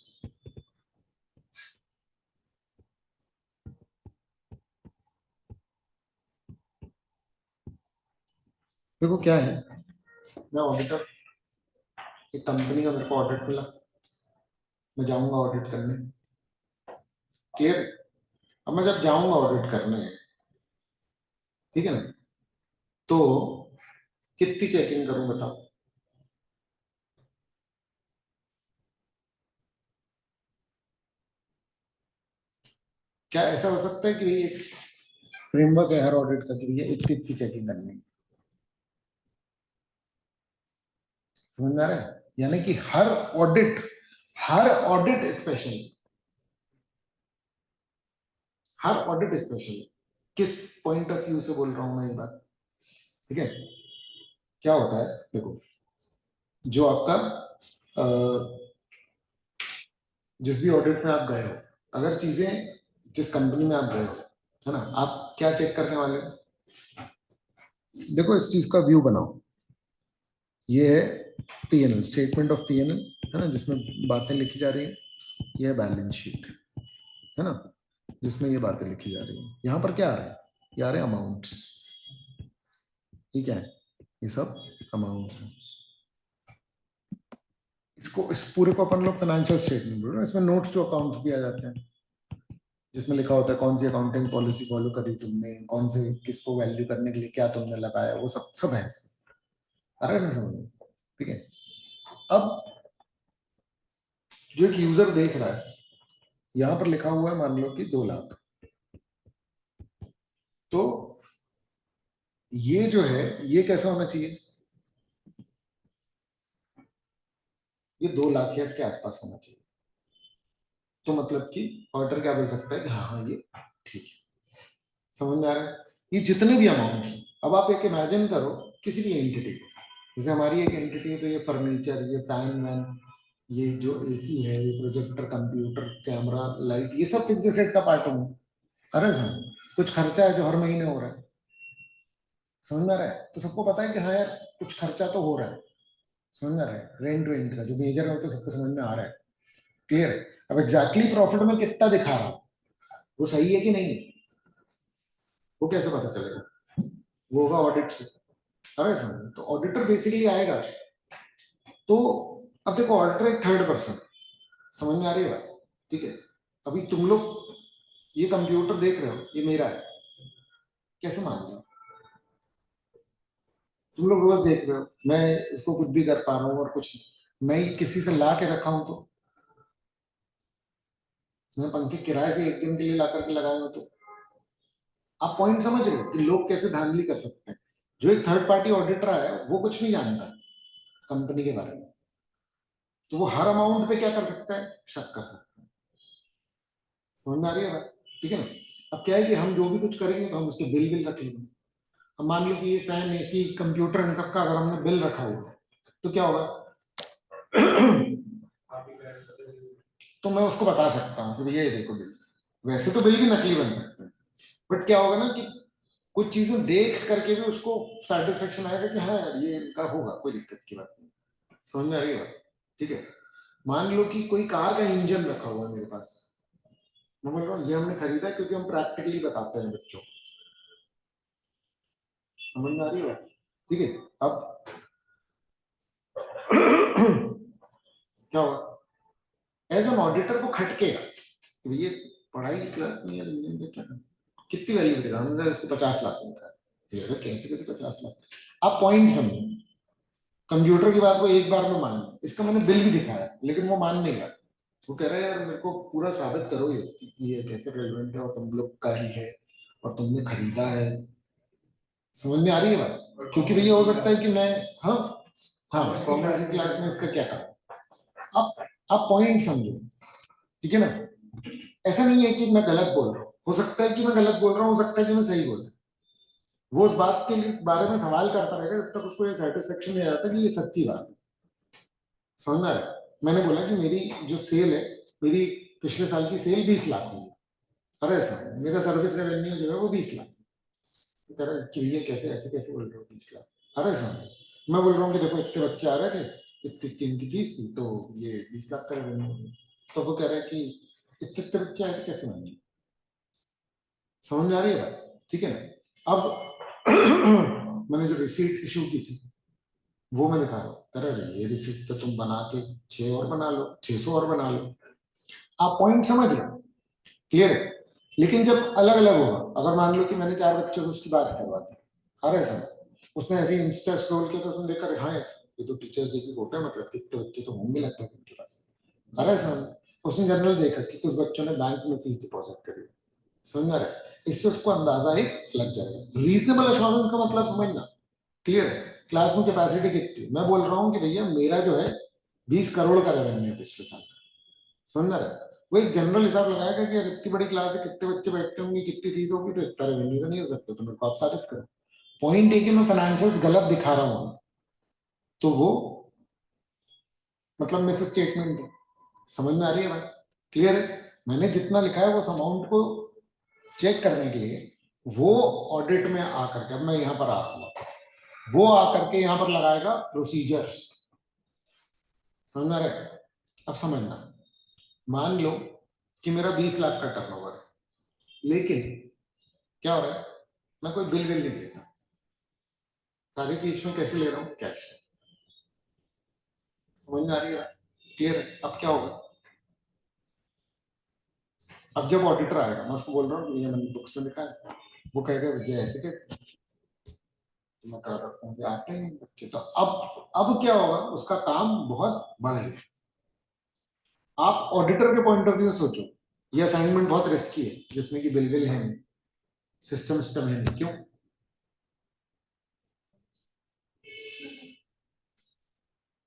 देखो क्या है, मैं ऑडिटर, एक कंपनी का मेरे को ऑडिट मिला, मैं जाऊंगा ऑडिट करने, क्लियर। अब मैं जब जाऊंगा ऑडिट करने, ठीक है ना, तो कितनी चेकिंग करूं बताओ। क्या ऐसा हो सकता है कि भाई एक फ्रेमवर्क है हर ऑडिट का कि भैया इतनी इतनी चेकिंग करनी है, समझ में आ रहा है? यानी कि हर ऑडिट स्पेशल, हर ऑडिट स्पेशल। किस पॉइंट ऑफ व्यू से बोल रहा हूं मैं ये बात, ठीक है। क्या होता है देखो, जो आपका जिस भी ऑडिट में आप गए हो, अगर चीजें जिस कंपनी में आप गए हो, है ना, आप क्या चेक करने वाले हो, देखो इस चीज का व्यू बनाओ। ये है पीएनएल, स्टेटमेंट ऑफ पीएनएल, है ना, जिसमें बातें लिखी जा रही है। ये है बैलेंस शीट, है ना, जिसमें ये बातें लिखी जा रही है। यहाँ पर क्या आ रहा है, ये आ रहे हैं अमाउंट्स, ठीक है, ये सब अमाउंट है। इसको, इस पूरे को अपन लोग फाइनेंशियल स्टेटमेंट बोल रहे हैं। इसमें नोट्स टू अकाउंट्स भी आ जाते हैं, जिसमें लिखा होता है कौन सी अकाउंटिंग पॉलिसी फॉलो करी तुमने, कौन से किसको वैल्यू करने के लिए क्या तुमने लगाया, वो सब सब है इसमें। आ रहा है ना समझ में, ठीक है। अब जो एक यूजर देख रहा है, यहां पर लिखा हुआ है मान लो कि 2 लाख, तो ये जो है ये कैसा होना चाहिए, ये 2 लाख या इसके आसपास होना चाहिए। तो मतलब कि ऑर्डर क्या बोल सकता है कि हाँ हाँ ये ठीक है, समझ में आ रहा है। ये जितने भी अमाउंट, अब आप एक इमेजिन करो किसी भी एंटिटी को, जैसे हमारी एक एंटिटी है, तो ये फर्नीचर, ये फैन वैन, ये जो एसी है, ये प्रोजेक्टर, कंप्यूटर, कैमरा, लाइट, ये सब फिक्स एसेट का पार्ट होंगे। अरे सर, कुछ खर्चा है जो हर महीने हो रहा है, समझ में आ रहा है। तो सबको पता है कि हाँ यार कुछ खर्चा तो हो रहा है, समझ में आ रहा है। रेंट वेंट का जो मेजर है वो तो सबको समझ में आ रहा है, क्लियर है। अब एग्जैक्टली प्रॉफिट में कितना दिखा रहा हूं, वो सही है कि नहीं है, वो कैसे पता चलेगा, वो होगा ऑडिट से। अरे सर, तो ऑडिटर बेसिकली आएगा, तो अब देखो ऑडिटर एक थर्ड पर्सन, समझ में आ रही है बात, ठीक है। अभी तुम लोग ये कंप्यूटर देख रहे हो, ये मेरा है, कैसे मान लो, तुम लोग रोज देख रहे हो, मैं इसको कुछ भी कर पा रहा हूँ और कुछ नहीं। मैं किसी से ला के रखा हूं, तो मैं पंखे किराए से एक दिन के लिए ला करके लगाए हो, तो आप पॉइंट समझ रहे हो कि लोग कैसे धांधली कर सकते हैं। जो एक थर्ड पार्टी ऑडिटर है वो कुछ नहीं जानता कंपनी के बारे में, तो वो हर अमाउंट पे क्या कर सकता है, शक कर सकता है। समझ में आ रही है बात, ठीक है ना। अब क्या है कि हम जो भी कुछ करेंगे तो हम उसके बिल बिल रख लेंगे। अब मान लो कि ये फैन, एसी, कंप्यूटर, इन सबका अगर हमने बिल रखा हुआ तो क्या होगा, तो मैं उसको बता सकता हूँ कि भैया ये देखो बिल। वैसे तो बिल भी नकली बन सकते हैं, बट क्या होगा ना कि कुछ चीजें देख करके भी उसको सेटिस्फेक्शन आएगा कि हाँ यार ये इनका होगा, कोई दिक्कत की बात नहीं। समझ में आ रही है बात, ठीक है। मान लो कि कोई कार का इंजन रखा हुआ है मेरे पास, मैं बोल रहा हूँ ये हमने खरीदा है क्योंकि हम प्रैक्टिकली बताते हैं बच्चों को। समझ में आ रही है बात, ठीक है। अब क्या होगा, एज एन ऑडिटर को खटकेगा कि भैया पढ़ाई की क्लास नहीं है, इंजन का क्या कितनी वैल्यू देगा, हमने इसको 50 लाख में कहा, कैसे कैसे 50 लाख। आप पॉइंट समझो, कंप्यूटर की बात को एक बार में मान लो, इसका मैंने बिल भी दिखाया लेकिन वो मान नहीं रहा। वो कह रहा है यार मेरे को पूरा साबित करो ये कैसे रेलिवेंट है और तुम लोग का ही है और तुमने खरीदा है। समझ में आ रही है बात, क्योंकि भैया हो सकता है कि मैं, हाँ हाँ, कॉमर्स की क्लास में इसका क्या कहा। आप पॉइंट समझो, ठीक है ना। ऐसा नहीं है कि मैं गलत बोल रहा हूँ, हो सकता है कि मैं गलत बोल रहा हूँ, हो सकता है कि मैं सही बोल रहा हूँ। वो उस बात के लिए बारे में सवाल करता रहेगा जब तक उसको ये सेटिस्फेक्शन नहीं आता कि ये सच्ची बात है। समझ में आ रहा है? मैंने बोला कि मेरी जो सेल है, मेरी पिछले साल की सेल 20 लाख हुई है। अरे सर मेरा सर्विस रेवेन्यू जो है वो 20 लाख। तो कह रहा है कि भैया कैसे ऐसे कैसे बोल रहे हो 20 लाख? अरे सर मैं बोल रहा हूँ कि देखो इतने बच्चे आ रहे थे, इतनी इतनी इनकी फीस थी, तो ये 20 लाख का रेवेन्यू हो गया। तो वो कह रहा है कि इतने इतने बच्चे आए थे कैसे बनेंगे? समझ में आ रही है बात? ठीक है ना? अब मैंने जो रिसीट इशू की थी वो मैं दिखा रहा हूँ। कह रहा है ये रिसीट तो तुम बना के 6 और बना लो, 600 और बना लो। आप पॉइंट समझ रहे हो? क्लियर है? लेकिन जब अलग अलग होगा, अगर मान लो कि मैंने 4 बच्चों से उसकी बात करवा दी, अरे सर उसने ऐसे इंस्टा स्क्रॉल किया तो उसने देखा हाँ ये तो टीचर्स डे की फोटो है, मतलब कितने बच्चे तो होंगे लगभग उनके पास। अरे सर उसने जनरल देखा कि कुछ बच्चों ने बैंक में फीस डिपॉजिट करी। समझ रहे? इससे उसको अंदाजा ही लग जाएगा। रीजनेबल एश्योरेंस का मतलब समझना। क्लियर है? क्लास में कैपेसिटी कितनी? मैं बोल रहा हूँ कि भैया मेरा जो है 20 करोड़ का रेवेन्यू है पिछले साल का। समझ रहे? वो एक जनरल हिसाब लगाएगा कि यार इतनी बड़ी क्लास है, कितने बच्चे बैठते होंगे, कितनी फीस होगी, तो इतना रेवेन्यू तो नहीं हो सकता। तो मेरे को आप साबित करो। पॉइंट है कि मैं फाइनेंशियल्स गलत दिखा रहा हूँ तो वो मतलब मिस स्टेटमेंट है। समझ में आ रही है बात? क्लियर है? मैंने जितना लिखा है उस अमाउंट को चेक करने के लिए वो ऑडिट में आकर के, अब मैं यहां पर आ रहा हूँ, वो आकर के यहां पर लगाएगा प्रोसीजर्स। समझ में आ रहा है? अब समझना, मान लो कि मेरा 20 लाख का टर्नओवर है, लेकिन क्या हो रहा है, मैं कोई बिल नहीं लेता, सारी फीस में कैसे ले रहा हूँ? कैश। समझ में आ रही है? क्लियर है? अब क्या होगा, अब जब ऑडिटर आएगा मैं उसको बोल रहा हूँ ये मैंने बुक्स में लिखा है, वो कहेगा भैया ऐसे क्या, मैं कह रहा हूँ आते हैं बच्चे। तो अब क्या होगा, उसका काम बहुत बढ़ेगा। आप ऑडिटर के पॉइंट ऑफ व्यू से सोचो, ये असाइनमेंट बहुत रिस्की है जिसमें कि बिल है नहीं, सिस्टम है नहीं। क्यों?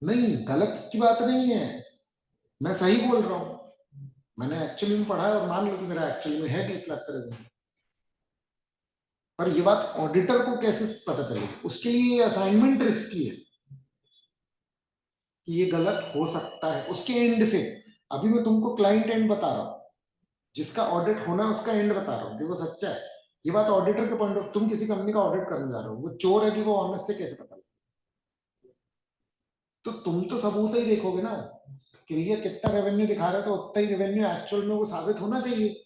नहीं, गलत की बात नहीं है, मैं सही बोल रहा हूँ। मैंने एक्चुअली में पढ़ा है और मान लो कि मेरा एक्चुअली में है 20 लाख का रेवेन्यू, पर ये बात ऑडिटर को कैसे पता चलेगी? उसके लिए ये असाइनमेंट रिस्की है कि ये गलत हो सकता है उसके एंड से। अभी मैं तुमको क्लाइंट एंड बता रहा हूँ, जिसका ऑडिट होना है उसका एंड बता रहा हूँ कि वो सच्चा है। ये बात ऑडिटर के पॉइंट ऑफ, तुम किसी कंपनी का ऑडिट करने जा रहे हो, वो चोर है कि वो ऑनेस्ट है कैसे पता लगे? तो तुम तो सबूत ही देखोगे ना कि भैया कितना रेवेन्यू दिखा रहा है, तो उतना ही रेवेन्यू एक्चुअल में वो साबित होना चाहिए।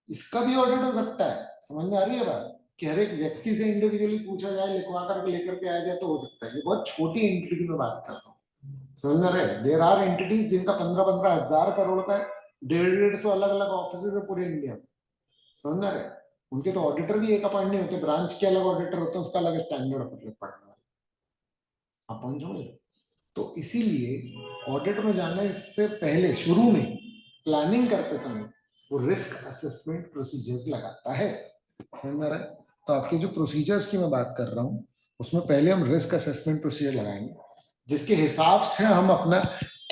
इसका भी ऑडिट हो सकता है। समझ में आ रही है बात? कि हर एक व्यक्ति से इंडिविजुअली पूछा जाए, लिखवा करके लेकर के आया जाए तो हो सकता है। ये बहुत छोटी एंट्री की मैं बात कर रहा हूँ। समझ में आ रहा है? देर आर एंटिटीज जिनका 15-15 हजार करोड़ का 150-150 अलग अलग ऑफिस है पूरे इंडिया में। समझ में आ रहा है? उनके तो ऑडिटर भी एक अपॉइंट नहीं होते, ब्रांच के अलग ऑडिटर होते हैं, उसका अलग स्टैंडर्ड पढ़ने वाले। आप पॉइंट समझ रहे? तो इसीलिए ऑडिट में जाने से पहले शुरू में प्लानिंग करते समय वो रिस्क असेसमेंट प्रोसीजर्स लगाता है। समझ में आ रहा है? तो आपके जो प्रोसीजर्स की मैं बात कर रहा हूँ उसमें पहले हम रिस्क असेसमेंट प्रोसीजर लगाएंगे, जिसके हिसाब से हम अपना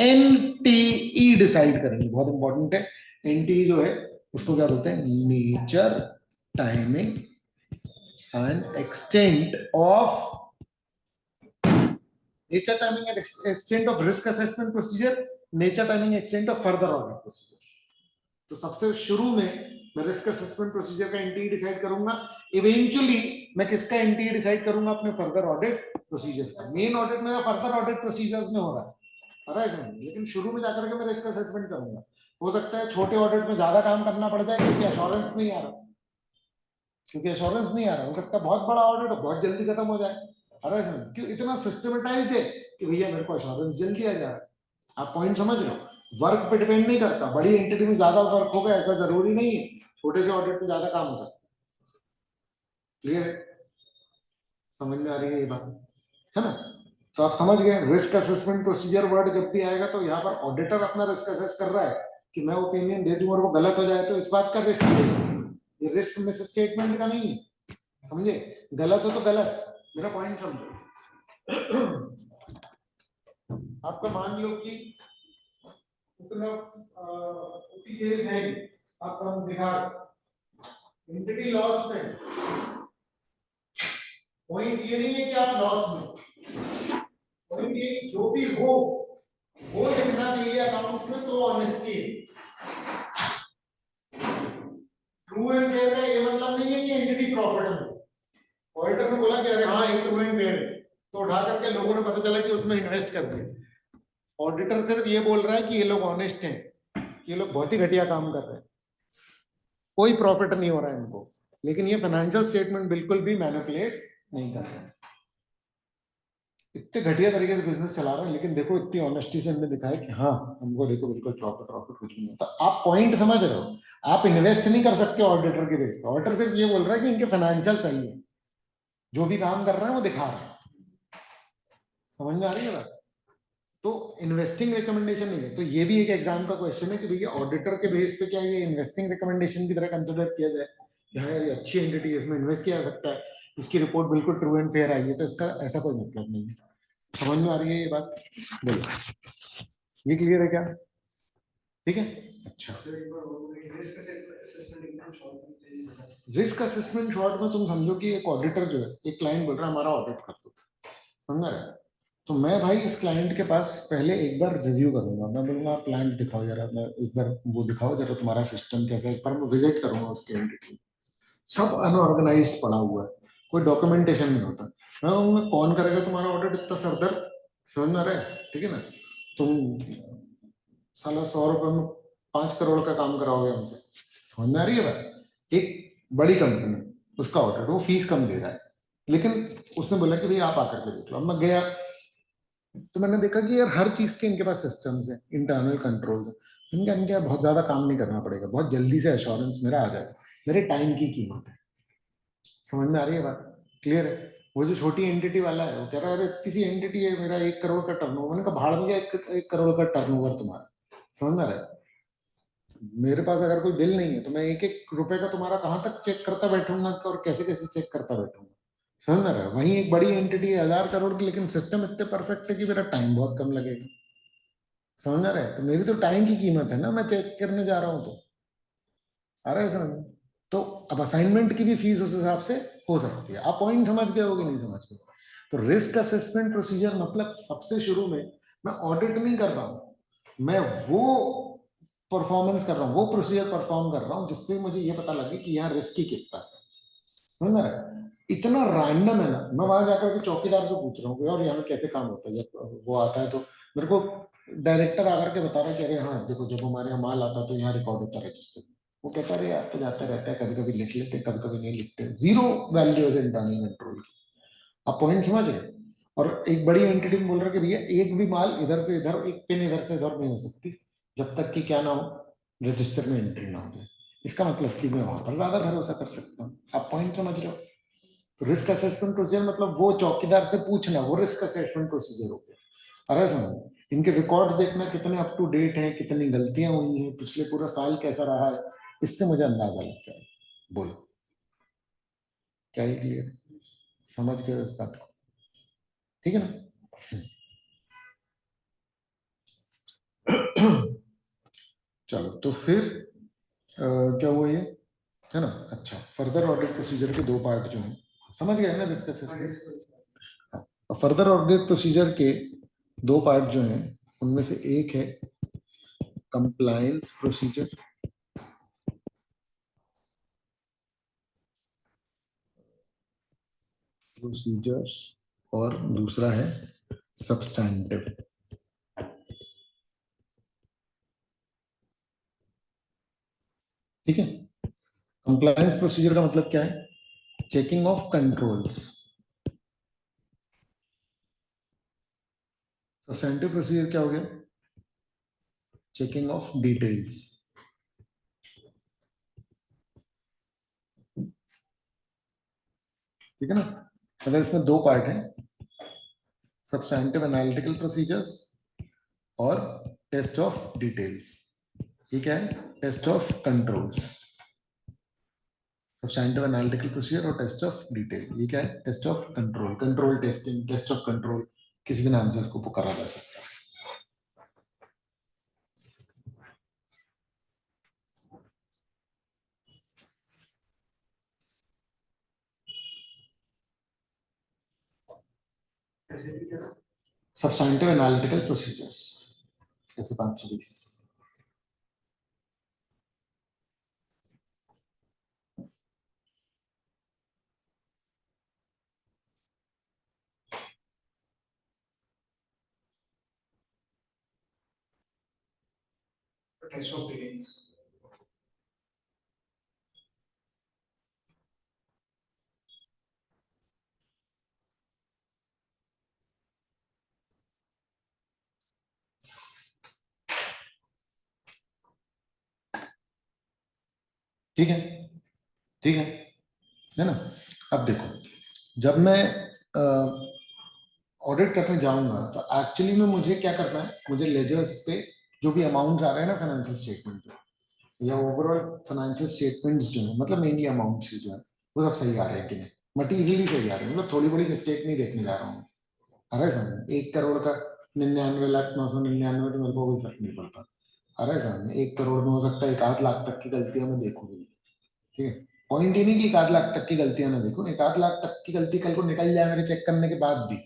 एनटीई डिसाइड करेंगे। बहुत इंपॉर्टेंट है। एनटीई जो है उसको क्या बोलते हैं? Nature, timing and extent of, nature timing and extent of risk assessment procedure, nature timing extent of further audit procedure। तो सबसे शुरू में मैं रिस्क असेसमेंट प्रोसीजर का एनटीई डिसाइड करूंगा, इवेंचुअली मैं किसका एनटीई डिसाइड करूंगा? अपने फर्दर ऑडिट प्रोसीजर का। मेन ऑडिट मेरा फर्दर ऑडिट प्रोसीजर्स में हो रहा है, लेकिन शुरू में जाकर के मैं रिस्क असेसमेंट करूंगा। हो सकता है छोटे ऑडिट में ज्यादा काम करना पड़ जाए क्योंकि एश्योरेंस नहीं आ रहा, हो सकता है बहुत बड़ा ऑडिट बहुत जल्दी खत्म हो जाए। अरे सर क्यों इतना सिस्टमेटाइज है कि भैया मेरे को एश्योरेंस जल्दी आ जा रहा है। आप पॉइंट समझ रहे हो? वर्क पे डिपेंड नहीं करता, बड़ी एंटिटी में ज्यादा वर्क होगा ऐसा जरूरी नहीं है, छोटे से ऑडिट में ज्यादा काम हो सकता है। क्लियर है? समझ में आ रही है ये बात? है ना? तो आप समझ गए रिस्क असेसमेंट प्रोसीजर वर्ड जब भी आएगा तो यहाँ पर ऑडिटर अपना रिस्क असेस कर रहा है कि मैं ओपिनियन दे दूं और वो गलत हो जाए तो इस बात का रिस्क है। ये रिस्क मिस स्टेटमेंट का नहीं है। समझे? गलत हो तो गलत, मेरा पॉइंट समझो। आपका मान लो कि उतना सेल है, आपका दिखा एंटिटी लॉस में पॉइंट ये नहीं है कि आप लॉस में, पॉइंट ये जो भी हो वो लिखना चाहिए अकाउंट्स में, तो ऑनेस्टी है। ट्रू एंड फेयर का ये मतलब नहीं है कि एंटिटी प्रॉफिटेबल। ऑडिटर ने बोला कि अरे हाँ एक ट्रू एंड फेयर है, तो उठा करके लोगों ने पता चला कि उसमें इन्वेस्ट कर दिया। ऑडिटर सिर्फ ये बोल रहा है कि ये लोग ऑनेस्ट हैं, ये लोग बहुत ही घटिया काम कर रहे हैं, कोई प्रॉफिट नहीं हो रहा है इनको, लेकिन ये फाइनेंशियल स्टेटमेंट बिल्कुल भी मैनिपुलेट नहीं कर रहे हैं। इतने घटिया तरीके से बिजनेस चला रहे हैं, लेकिन देखो इतनी ऑनेस्टी से हमने दिखाया कि हाँ हमको देखो बिल्कुल प्रॉफिट प्रॉफिट कुछ नहीं होता। आप पॉइंट समझ रहे हो, आप इन्वेस्ट नहीं कर सकते ऑडिटर के बेस पे। ऑडिटर सिर्फ ये बोल रहा है कि इनके फाइनेंशियल सही है, जो भी काम कर रहे हैं वो दिखा रहे हैं। समझ में आ रही है बात? तो इन्वेस्टिंग रिकमेंडेशन नहीं है। तो ये भी एक एग्जाम का क्वेश्चन है कि भैया ऑडिटर के बेस पे क्या ये इन्वेस्टिंग रिकमेंडेशन की तरह कंसिडर किया जाए, हाँ यार ये अच्छी एंटिटी है, इसमें इन्वेस्ट किया जा सकता है, इसकी रिपोर्ट बिल्कुल ट्रू एंड फेयर आई है, तो इसका ऐसा कोई मतलब नहीं है। समझ में आ रही है ये बात? बोलो, ये क्लियर है क्या? ठीक है, अच्छा। रिस्क असेसमेंट शॉर्ट में तुम समझो कि एक ऑडिटर जो है, एक क्लाइंट बोल रहा है हमारा ऑडिट कर दो, समझ रहे हैं? तो मैं भाई इस क्लाइंट के पास पहले एक बार रिव्यू करूंगा, मैं बोलूंगा प्लांट दिखाओ जरा, मैं एक बार वो दिखाओ जरा तुम्हारा सिस्टम कैसा है, एक बार मैं विजिट करूंगा उसके एंटिटी। सब अनऑर्गेनाइज्ड पड़ा हुआ है, कोई डॉक्यूमेंटेशन नहीं होता। मैं कहूंगा कौन करेगा तुम्हारा ऑडिट इतना सरदर्द? समझ में आ रहा है? ठीक है ना? तुम साला 100 रुपए में 5 करोड़ का काम कराओगे हमसे, समझ में आ रही है बात? एक बड़ी कंपनी, उसका ऑडिट, वो फीस कम दे रहा है, लेकिन उसने बोला कि भाई आप आकर के देख लो। अब मैं गया तो मैंने देखा कि यार हर चीज के इनके पास सिस्टम्स हैं, इंटरनल कंट्रोल्स हैं। इनका बहुत ज्यादा काम नहीं करना पड़ेगा, बहुत जल्दी से एश्योरेंस मेरा आ जाएगा, मेरे टाइम की कीमत है। समझ में आ रही है बात? क्लियर है? वो जो छोटी एंटिटी वाला है वो कह रहा है अरे इतनी सी एंटिटी है, मेरा 1 करोड़ का टर्नओवर। मैंने कहा भाड़ में क्या 1 करोड़ का टर्नओवर तुम्हारा? समझ में आ रहा है? मेरे पास अगर कोई बिल नहीं है तो मैं एक एक रुपए का तुम्हारा कहाँ तक चेक करता बैठूंगा और कैसे कैसे चेक करता बैठूंगा? समझ में रहा है? वहीं एक बड़ी एंटिटी है 1000 करोड़ की, लेकिन सिस्टम इतने परफेक्ट है कि मेरा टाइम बहुत कम लगेगा। समझ में रहा है? तो मेरी तो टाइम की कीमत है ना, मैं चेक करने जा रहा हूँ तो। आ रहा है समझ में? तो अब असाइनमेंट की भी फीस उस हिसाब से हो सकती है। आप पॉइंट समझ गए हो कि नहीं समझ गए? तो रिस्क असेसमेंट प्रोसीजर मतलब सबसे शुरू में मैं ऑडिट नहीं कर रहा हूं, मैं वो परफॉर्मेंस कर रहा हूँ, वो प्रोसीजर परफॉर्म कर रहा हूँ जिससे मुझे ये पता लगे कि यहाँ रिस्क ही कितना है। समझ में रहा है? इतना रैंडम है ना, मैं वहां जाकर के चौकीदार से पूछ रहा हूँ और यहाँ कैसे काम होता है। जब वो आता है तो मेरे को डायरेक्टर आकर के बता रहा है कि अरे हाँ देखो जब हमारे यहाँ माल आता है तो यहाँ रिकॉर्ड होता है रजिस्टर। वो कहता है आते जाते रहता है, कभी कभी लिख लेते, कभी कभी नहीं लिखते, जीरो वैल्यू है इंटरनल कंट्रोल की। आप पॉइंट समझ रहे? और एक बड़ी एंटिटी में बोल रहा है कि भैया एक भी माल इधर से इधर, एक पिन इधर से इधर नहीं हो सकती जब तक कि क्या ना हो, रजिस्टर में एंट्री ना हो जाए। इसका मतलब कि मैं वहां पर ज्यादा भरोसा कर सकता हूँ। आप पॉइंट समझ रहे हो? तो रिस्क असेसमेंट प्रोसीजर मतलब वो चौकीदार से पूछना, वो रिस्क असेसमेंट प्रोसीजर हो गया। अरे सुनो, इनके रिकॉर्ड्स देखना कितने अप टू डेट हैं, कितनी गलतियां हुई हैं, पिछले पूरा साल कैसा रहा है, इससे मुझे अंदाजा लग जाए। बोलो, क्या ही क्लियर? समझ गए इस बात को? ठीक है ना? चलो तो फिर क्या हुआ ये, है ना? अच्छा, फर्दर ऑडिट प्रोसीजर के 2 पार्ट जो हैं, समझ गए ना डिस्कस इसके? फर्दर ऑडिट प्रोसीजर के 2 पार्ट जो हैं उनमें से एक है कंप्लायंस प्रोसीजर, प्रोसीजर्स, और दूसरा है सब्सटैंटिव। ठीक है? कंप्लायंस प्रोसीजर का मतलब क्या है? Checking of controls. Substantive procedure क्या हो गया? Checking of details. ठीक है ना? मतलब इसमें 2 पार्ट हैं, सब्सटैंटिव एनालिटिकल प्रोसीजर्स और टेस्ट ऑफ डिटेल्स। ये क्या है? Test of controls. Substantive analytical procedure और टेस्ट ऑफ डिटेल, ये क्या है? Test of control, control testing, test of control, किसी भी नाम से इसको पुकारा जा सकता है। सब्सटैंटिव एनालिटिकल प्रोसीजर्स कैसे 520। Test of feelings. ठीक है, ठीक है ना। अब देखो, जब मैं ऑडिट करने जाऊंगा तो एक्चुअली में मुझे क्या करना है, मुझे लेजर्स पे जो भी अमाउंट आ रहे हैं ना फाइनेंशियल स्टेटमेंट पे, या ओवरऑल फाइनेंशियल स्टेटमेंट्स जो है, मतलब मेनली अमाउंट जो है वो सब सही आ रहे हैं कि नहीं, मटीरियली सही आ रहे हैं, मतलब थोड़ी बड़ी मिस्टेक नहीं देखने जा रहा हूँ। अरे समझ, 1 करोड़ का 99,999 तो मेरे को कोई फर्क नहीं पड़ता। अरे समझ, 1 करोड़ में हो सकता है 1 आध लाख तक की गलतियां मैं देखूँ भी नहीं। ठीक है, पॉइंट ये नहीं कि 1 आध लाख तक की गलतियां ना देखो, 1 आध लाख तक की गलती कल को निकल जाए मेरे चेक करने के बाद भी,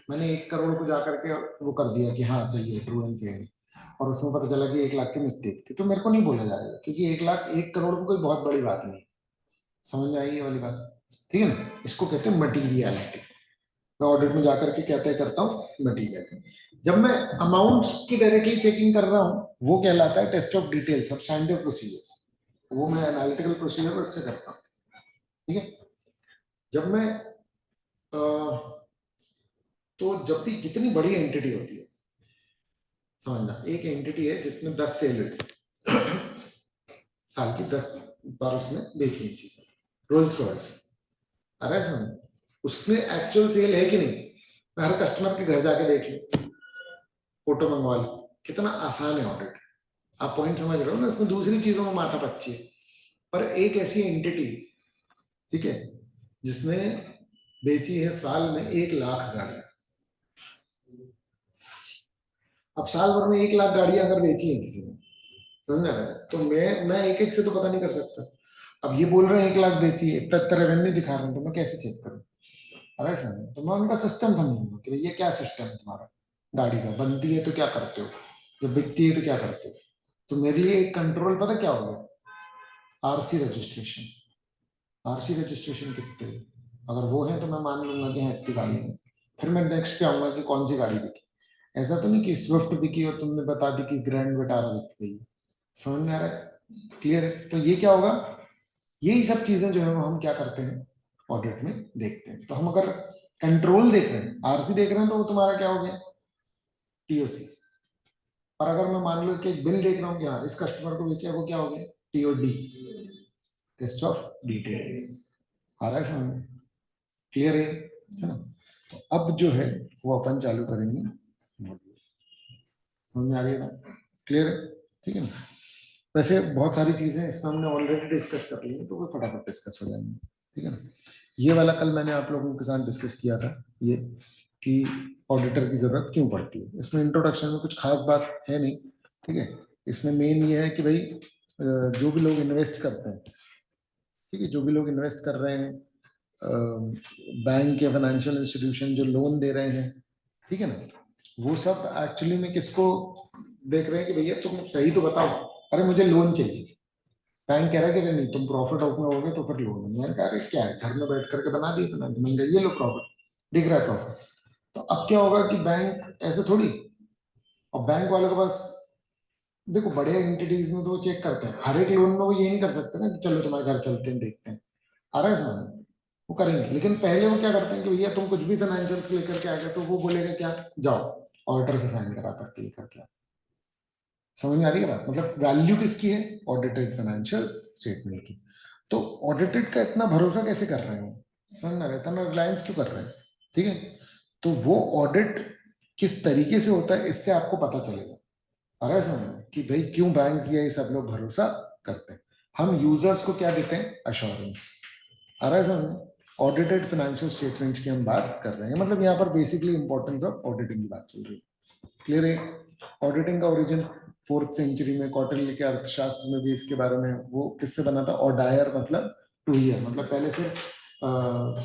मैंने 1 करोड़ को जाकर के वो कर दिया कि हाँ सही है, ट्रू एंड फेयर है, और उसमें पता चला कि 1 लाख की मिस्टेक थी, तो मेरे को नहीं बोला जाएगा, क्योंकि 1 लाख 1 करोड़ को कोई बहुत बड़ी बात नहीं। समझ में आई ये वाली बात? ठीक है ना, इसको कहते हैं मटीरियलिटी। मैं ऑडिट में जाकर के क्या तय करता हूँ, मटीरियल। जब मैं अमाउंट्स की डायरेक्टली चेकिंग कर रहा हूँ वो कहलाता है test of detail, substantive procedures, वो मैं एनालिटिकल प्रोसीजर उससे करता हूँ। ठीक है, जब मैं तो जब भी जितनी बड़ी एंटिटी होती है, समझना, एक एंटिटी है जिसमें 10 सेल हुई साल की, 10 बार उसने बेची है चीजें, रोल्स रॉयस, अरे समझ, उसमें एक्चुअल सेल है कि नहीं, मैं हर कस्टमर के घर जाके देख लूं, फोटो मंगवा लूं, कितना आसान है ऑडिट। आप पॉइंट समझ रहे हो ना, इसमें दूसरी चीजों में माथा पच्ची है, पर एक ऐसी एंटिटी, ठीक है, जिसने बेची है साल में 1 लाख गाड़ियां, अब साल भर में 1 लाख गाड़ियां अगर बेची है किसी ने, समझ रहे हैं, तो मैं एक एक से तो पता नहीं कर सकता। अब ये बोल रहे हैं 1 लाख बेची है, इतना रेवेन्यू दिखा रहे हैं, तो मैं कैसे चेक करूं? अरे सर, तो मैं उनका सिस्टम समझूंगा कि भैया क्या सिस्टम है तुम्हारा, गाड़ी का बनती है तो क्या करते हो, जब बिकती है तो क्या करते हो। तो मेरे लिए एक कंट्रोल पता क्या हो गया, आरसी रजिस्ट्रेशन। आरसी रजिस्ट्रेशन कितने, अगर वो है तो मैं मान लूंगा कि हाँ इतनी गाड़ी है, फिर मैं नेक्स्ट पे आऊंगा कि कौन सी गाड़ी बिकी। ऐसा तो नहीं कि स्विफ्ट बिकी और तुमने बता दी कि ग्रैंड विटारा बिक गई। समझ में आ रहा है? क्लियर है? तो ये क्या होगा, यही सब चीजें जो है वो हम क्या करते हैं, ऑडिट में देखते हैं। तो हम अगर कंट्रोल देख रहे हैं, आरसी देख रहे हैं, तो वो तुम्हारा क्या हो गया, टीओसी। और अगर मैं मान लो कि एक बिल देख रहा हूँ कि हाँ इस कस्टमर को बेचा है, वो क्या हो गया, टीओडी, टेस्ट ऑफ डिटेल। आ रहा है समझ? क्लियर है ना? तो अब जो है वो अपन चालू करेंगे, समझ में आ गई ना? क्लियर है? ठीक है ना? वैसे बहुत सारी चीजें इसमें हमने ऑलरेडी डिस्कस कर ली है, तो वो फटाफट डिस्कस हो जाएंगे। ठीक है ना? ये वाला कल मैंने आप लोगों के साथ डिस्कस किया था, ये कि ऑडिटर की जरूरत क्यों पड़ती है। इसमें इंट्रोडक्शन में कुछ खास बात है नहीं। ठीक है, इसमें मेन ये है कि भाई जो भी लोग इन्वेस्ट करते हैं, ठीक है, जो भी लोग इन्वेस्ट कर रहे हैं, बैंक या फाइनेंशियल इंस्टीट्यूशन जो लोन दे रहे हैं, ठीक है ना, वो सब एक्चुअली में किसको देख रहे हैं कि भैया तुम सही तो बताओ, अरे मुझे लोन चाहिए। बैंक कह रहा है कि नहीं तुम प्रॉफिट ऑफ में होगे तो फिर लोन। मैंने कहा अरे क्या है, घर में बैठ करके बना दिए फाइनेंस, मैंने कहा ये लो प्रॉफिट, दिख रहा है प्रॉफिट। तो अब क्या होगा कि बैंक ऐसे थोड़ी, और बैंक वालों के पास, देखो बड़े एंटिटीज में तो वो चेक करते हैं, हर एक लोन में वो ये नहीं कर सकते ना कि चलो तुम्हारे घर चलते हैं देखते हैं। आ रहा है समझ? वो करेंगे, लेकिन पहले वो क्या करते हैं कि भैया तुम कुछ भी फाइनेंशियल लेकर के आ गए, तो वो बोलेगा क्या, जाओ ऑडिटर से साइन करा करके लेकर के आओ। समझ में आ रही है बात? मतलब वैल्यू किसकी है, ऑडिटेड फाइनेंशियल स्टेटमेंट की। तो ऑडिटेड का इतना भरोसा कैसे कर रहे हैं, समझ में आ रहा है, इतना रिलायंस क्यों कर रहे हैं? ठीक है, तो वो ऑडिट किस तरीके से होता है इससे आपको पता चलेगा। अरे समझ कि भाई क्यों बैंक या ये सब लोग भरोसा करते हैं। हम यूजर्स को क्या देते हैं, अश्योरेंस। अरे समझ, ऑडिटेड फाइनेंशियल स्टेटमेंट्स की हम बात कर रहे हैं, मतलब यहाँ पर बेसिकली इंपॉर्टेंस ऑफ ऑडिटिंग की बात चल रही है। क्लियर है? ऑडिटिंग का ओरिजिन 4th सेंचुरी में कौटिल्य के अर्थशास्त्र में भी इसके बारे में, वो किससे बना था, ऑडायर मतलब टू ईयर, मतलब पहले सिर्फ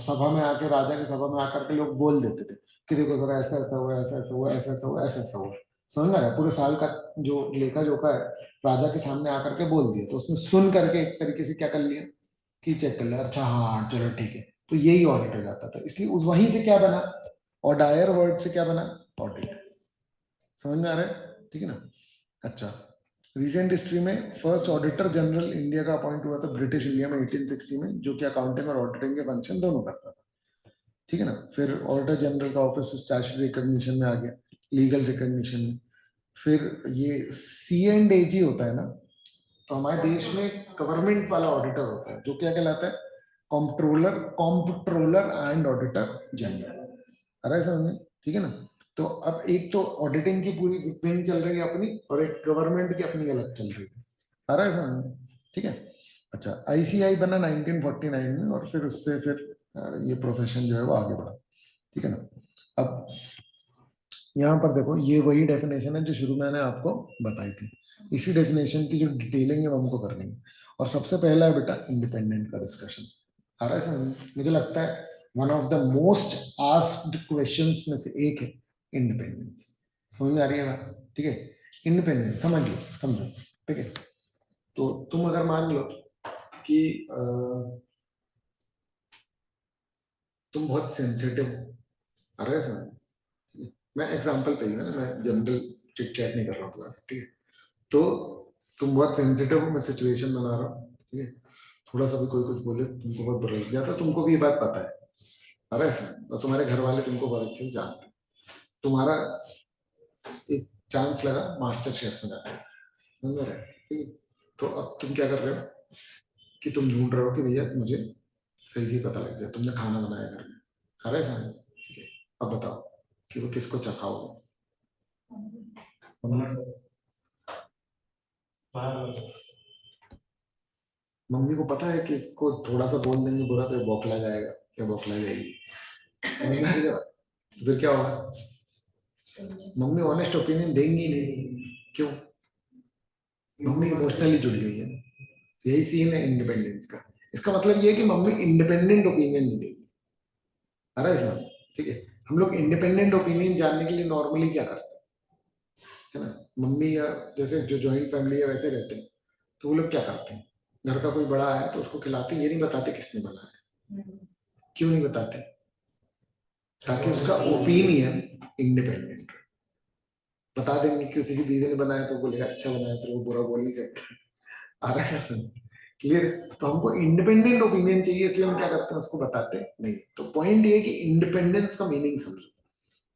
सभा में आके, राजा की सभा में आकर के लोग बोल देते थे, कि देखो जरा ऐसा ऐसा हुआ, ऐसा ऐसा हुआ, ऐसा ऐसा हुआ, ऐसा ऐसा हुआ। समझ में आ रहा है? पूरे साल का जो लेखा जोखा है राजा के सामने आकर के बोल दिया, तो उसने सुन करके एक तरीके से क्या कर लिया कि चेक कर लिया, अच्छा हाँ चलो ठीक है। तो यही ऑडिट हो जाता था। इसलिए उस वहीं से क्या बना, ऑडायर वर्ड से क्या बना, ऑडिट। समझ में आ रहा है? ठीक है ना? अच्छा, रिसेंट हिस्ट्री में फर्स्ट ऑडिटर जनरल इंडिया का अपॉइंट हुआ था ब्रिटिश इंडिया में 1860 में, जो कि अकाउंटिंग और ऑडिटिंग के फंक्शन दोनों करता था। ठीक है ना? फिर ऑडिटर जनरल का ऑफिस स्टैट्यूटरी रिकॉग्निशन में आ गया, लीगल रिकॉग्निशन में। फिर ये C&AG होता है ना, तो हमारे देश में गवर्नमेंट वाला ऑडिटर होता है जो क्या कहलाता है, कॉम्प्ट्रोलर एंड ऑडिटर जनरल। आ रहा है समझ में? ठीक है ना? तो अब एक तो ऑडिटिंग की पूरी विंग चल रही है अपनी, और एक गवर्नमेंट की अपनी अलग चल रही है। आ रहा है समझ में? ठीक है। अच्छा, ICI बना 1949 में, और फिर उससे फिर ये प्रोफेशन जो है वो आगे बढ़ा। ठीक है ना? अब यहाँ पर देखो, ये वही डेफिनेशन है जो शुरू में मैंने आपको बताई थी। इसी डेफिनेशन की जो डिटेलिंग है वो हमको करनी है। और सबसे पहला है बेटा इंडिपेंडेंट का डिस्कशन। आ रहा है समझ में? मुझे लगता है one of the most asked questions में से एक है इंडिपेंडेंस। समझ में आ रही है बात? ठीक है, इंडिपेंडेंस समझ लो, समझो। ठीक है, तो तुम अगर मान लो कि तुम बहुत सेंसिटिव हो, आ रहा है समझ में? मैं एग्जांपल पे ही है ना, मैं जनरल चिट चैट नहीं कर रहा हूँ। ठीक है, तो तुम बहुत सेंसिटिव हो, मैं सिचुएशन बना रहा हूँ। ठीक है, थोड़ा सा भी कोई कुछ बोले तुमको बहुत बुरा लग जाता, तुमको भी ये बात पता है। अरे ऐसा, और तुम्हारे घर वाले तुमको बहुत अच्छे से जानते हैं। तुम्हारा एक चांस लगा मास्टर शेफ में जाने का, समझ रहे? ठीक है, तो अब तुम क्या कर रहे हो कि तुम ढूंढ रहे हो कि भैया मुझे सही से पता लग जाए तुमने खाना बनाया घर में। अरे ऐसा नहीं, ठीक है, अब बताओ कि वो किसको चखाओगे। मम्मी को पता है कि इसको थोड़ा सा बोल देंगे बुरा तो ये बौखला जाएगा या बौखला जाएगी। तो फिर क्या होगा, मम्मी ऑनेस्ट ओपिनियन देंगी नहीं। क्यों? मम्मी इमोशनली जुड़ी हुई है। यही सीन है इंडिपेंडेंस का। इसका मतलब ये है कि मम्मी इंडिपेंडेंट ओपिनियन नहीं देगी। अरे इसमें, ठीक है, हम लोग इंडिपेंडेंट ओपिनियन जानने के लिए नॉर्मली क्या करते हैं, है ना? मम्मी या जैसे जो जॉइंट फैमिली है वैसे रहते हैं, तो वो लोग क्या करते हैं, घर का कोई बड़ा है तो उसको खिलाते, ये नहीं बताते किसने बनाया है। क्यों नहीं बताते? ताकि उसका ओपिनियन इंडिपेंडेंट। बता देंगे कि उसी की बीवी ने बनाया तो बोलेगा अच्छा बनाया, फिर वो बुरा बोल नहीं सकता। आ रहा है? क्लियर? तो हमको इंडिपेंडेंट ओपिनियन चाहिए, इसलिए हम क्या करते हैं, उसको बताते नहीं। तो पॉइंट ये है कि इंडिपेंडेंस का मीनिंग समझो।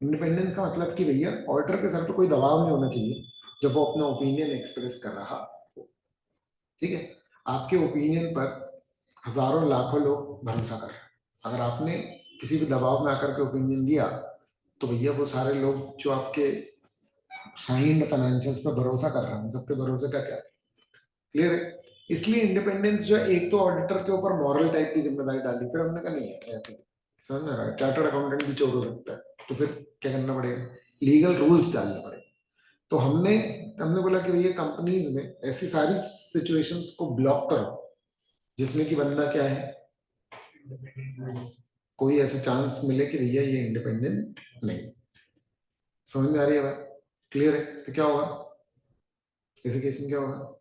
इंडिपेंडेंस का मतलब कि भैया ऑर्डर के सर पे कोई दबाव नहीं होना चाहिए जब वो अपना ओपिनियन एक्सप्रेस कर रहा हो। ठीक है, आपके ओपिनियन पर हजारों लाखों लोग भरोसा कर रहे हैं। अगर आपने किसी भी दबाव में आकर के ओपिनियन दिया, तो भैया वो सारे लोग जो आपके साइंड फाइनेंशियल पर भरोसा कर रहे हैं, उन सब पे भरोसे का क्या? क्लियर है? इसलिए इंडिपेंडेंस जो है, एक तो ऑडिटर के ऊपर मॉरल टाइप की जिम्मेदारी डाली, फिर हमने कहा नहीं है ऐसे, समझ में आ रहा है? चार्टर्ड अकाउंटेंट भी चोर हो सकता है, तो फिर क्या करना पड़ेगा, लीगल रूल्स डालने पड़ेगा। तो हमने हमने बोला कि भैया कंपनीज में ऐसी सारी सिचुएशंस को ब्लॉक करो जिसमें कि बंदा क्या है, कोई ऐसा चांस मिले कि भैया ये इंडिपेंडेंट नहीं। समझ में आ रही है बात? क्लियर है? तो क्या होगा ऐसे केस में, क्या होगा?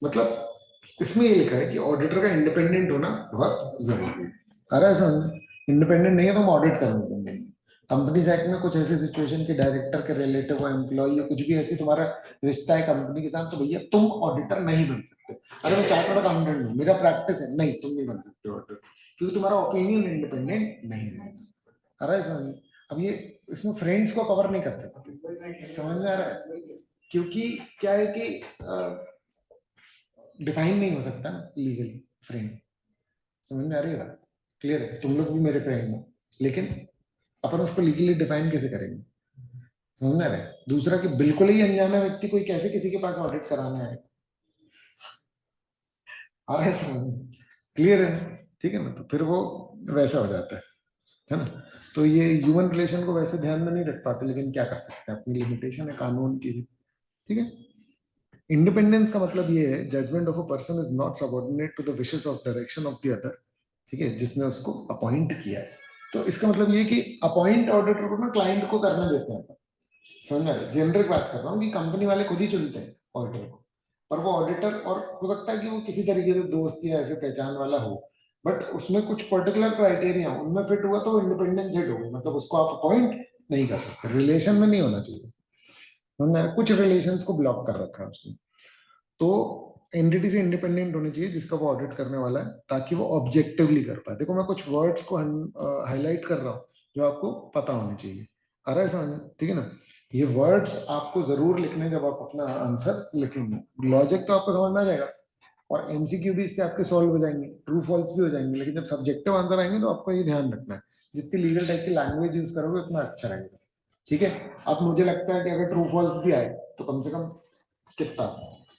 मतलब इसमें ये लिखा है कि ऑडिटर का इंडिपेंडेंट होना बहुत जरूरी है। अरे ऐसा इंडिपेंडेंट नहीं है तो हम ऑडिट करने देंगे। कंपनीज एक्ट में कुछ ऐसी सिचुएशन के डायरेक्टर के रिलेटिव हो, एम्प्लॉय या कुछ भी ऐसी तुम्हारा रिश्ता है कंपनी के साथ, तो भैया तुम ऑडिटर नहीं बन सकते। अरे मैं चार्टर्ड अकाउंटेंट हूँ, मेरा प्रैक्टिस है, नहीं तुम नहीं बन सकते ऑडिटर, क्योंकि तुम्हारा ओपिनियन इंडिपेंडेंट नहीं है। अरे समझ, अब ये इसमें फ्रेंड्स को कवर नहीं कर सकते। समझ में आ रहा है? क्योंकि क्या है कि डिफाइन नहीं हो सकता ना लीगली फ्रेंड। समझ में आ रही है बात? क्लियर है? तुम लोग भी मेरे फ्रेंड हो, लेकिन अपन उसको लीगली डिफाइन कैसे करेंगे? समझ में आ रहा है? दूसरा कि बिल्कुल ही अनजाना व्यक्ति कोई कैसे किसी के पास ऑडिट कराना है, आ रहा है समझ में? क्लियर है? ठीक है ना? तो फिर वो वैसा हो जाता है ना? तो ये ह्यूमन रिलेशन को वैसे ध्यान में नहीं रख पाते, लेकिन क्या कर सकते हैं, अपनी लिमिटेशन है कानून की भी। ठीक है, इंडिपेंडेंस का मतलब ये है, judgement of a person is not subordinate to the wishes of direction of the other, ठीक है, जिसने उसको अपॉइंट किया है। तो इसका मतलब ये कि अपॉइंट ऑडिटर को ना क्लाइंट को करने देते हैं, समझ में आ रहा है? जेनरिक बात कर रहा हूँ कि कंपनी वाले खुद ही चुनते हैं ऑडिटर को, पर वो ऑडिटर, और हो सकता है कि वो किसी तरीके से दोस्त या ऐसे पहचान वाला हो, बट उसमें कुछ पर्टिकुलर क्राइटेरिया उनमें फिट हुआ तो इंडिपेंडेंस हिट होगी, मतलब उसको आप अपॉइंट नहीं कर सकते, रिलेशन में नहीं होना चाहिए, समझ में आ रहा है? कुछ रिलेशंस को ब्लॉक कर रखा है उसने। तो एंटिटी से इंडिपेंडेंट होनी चाहिए जिसका वो ऑडिट करने वाला है, ताकि वो ऑब्जेक्टिवली कर पाए। देखो मैं कुछ वर्ड्स को हाईलाइट कर रहा हूँ जो आपको पता होने चाहिए, आ रहा है समझ में? ठीक है ना? ये वर्ड्स आपको जरूर लिखने जब आप अपना आंसर लिखेंगे। लॉजिक तो आपको समझ में आ जाएगा, और एमसीक्यू भी इससे आपके सॉल्व हो जाएंगे, ट्रू फॉल्स भी हो जाएंगे, लेकिन जब सब्जेक्टिव आंसर आएंगे तो आपको ये ध्यान रखना है, जितनी लीगल टाइप की लैंग्वेज यूज करोगे उतना अच्छा रहेगा। ठीक है? अब मुझे लगता है कि अगर ट्रू फॉल्स भी आए तो कम से कम कितना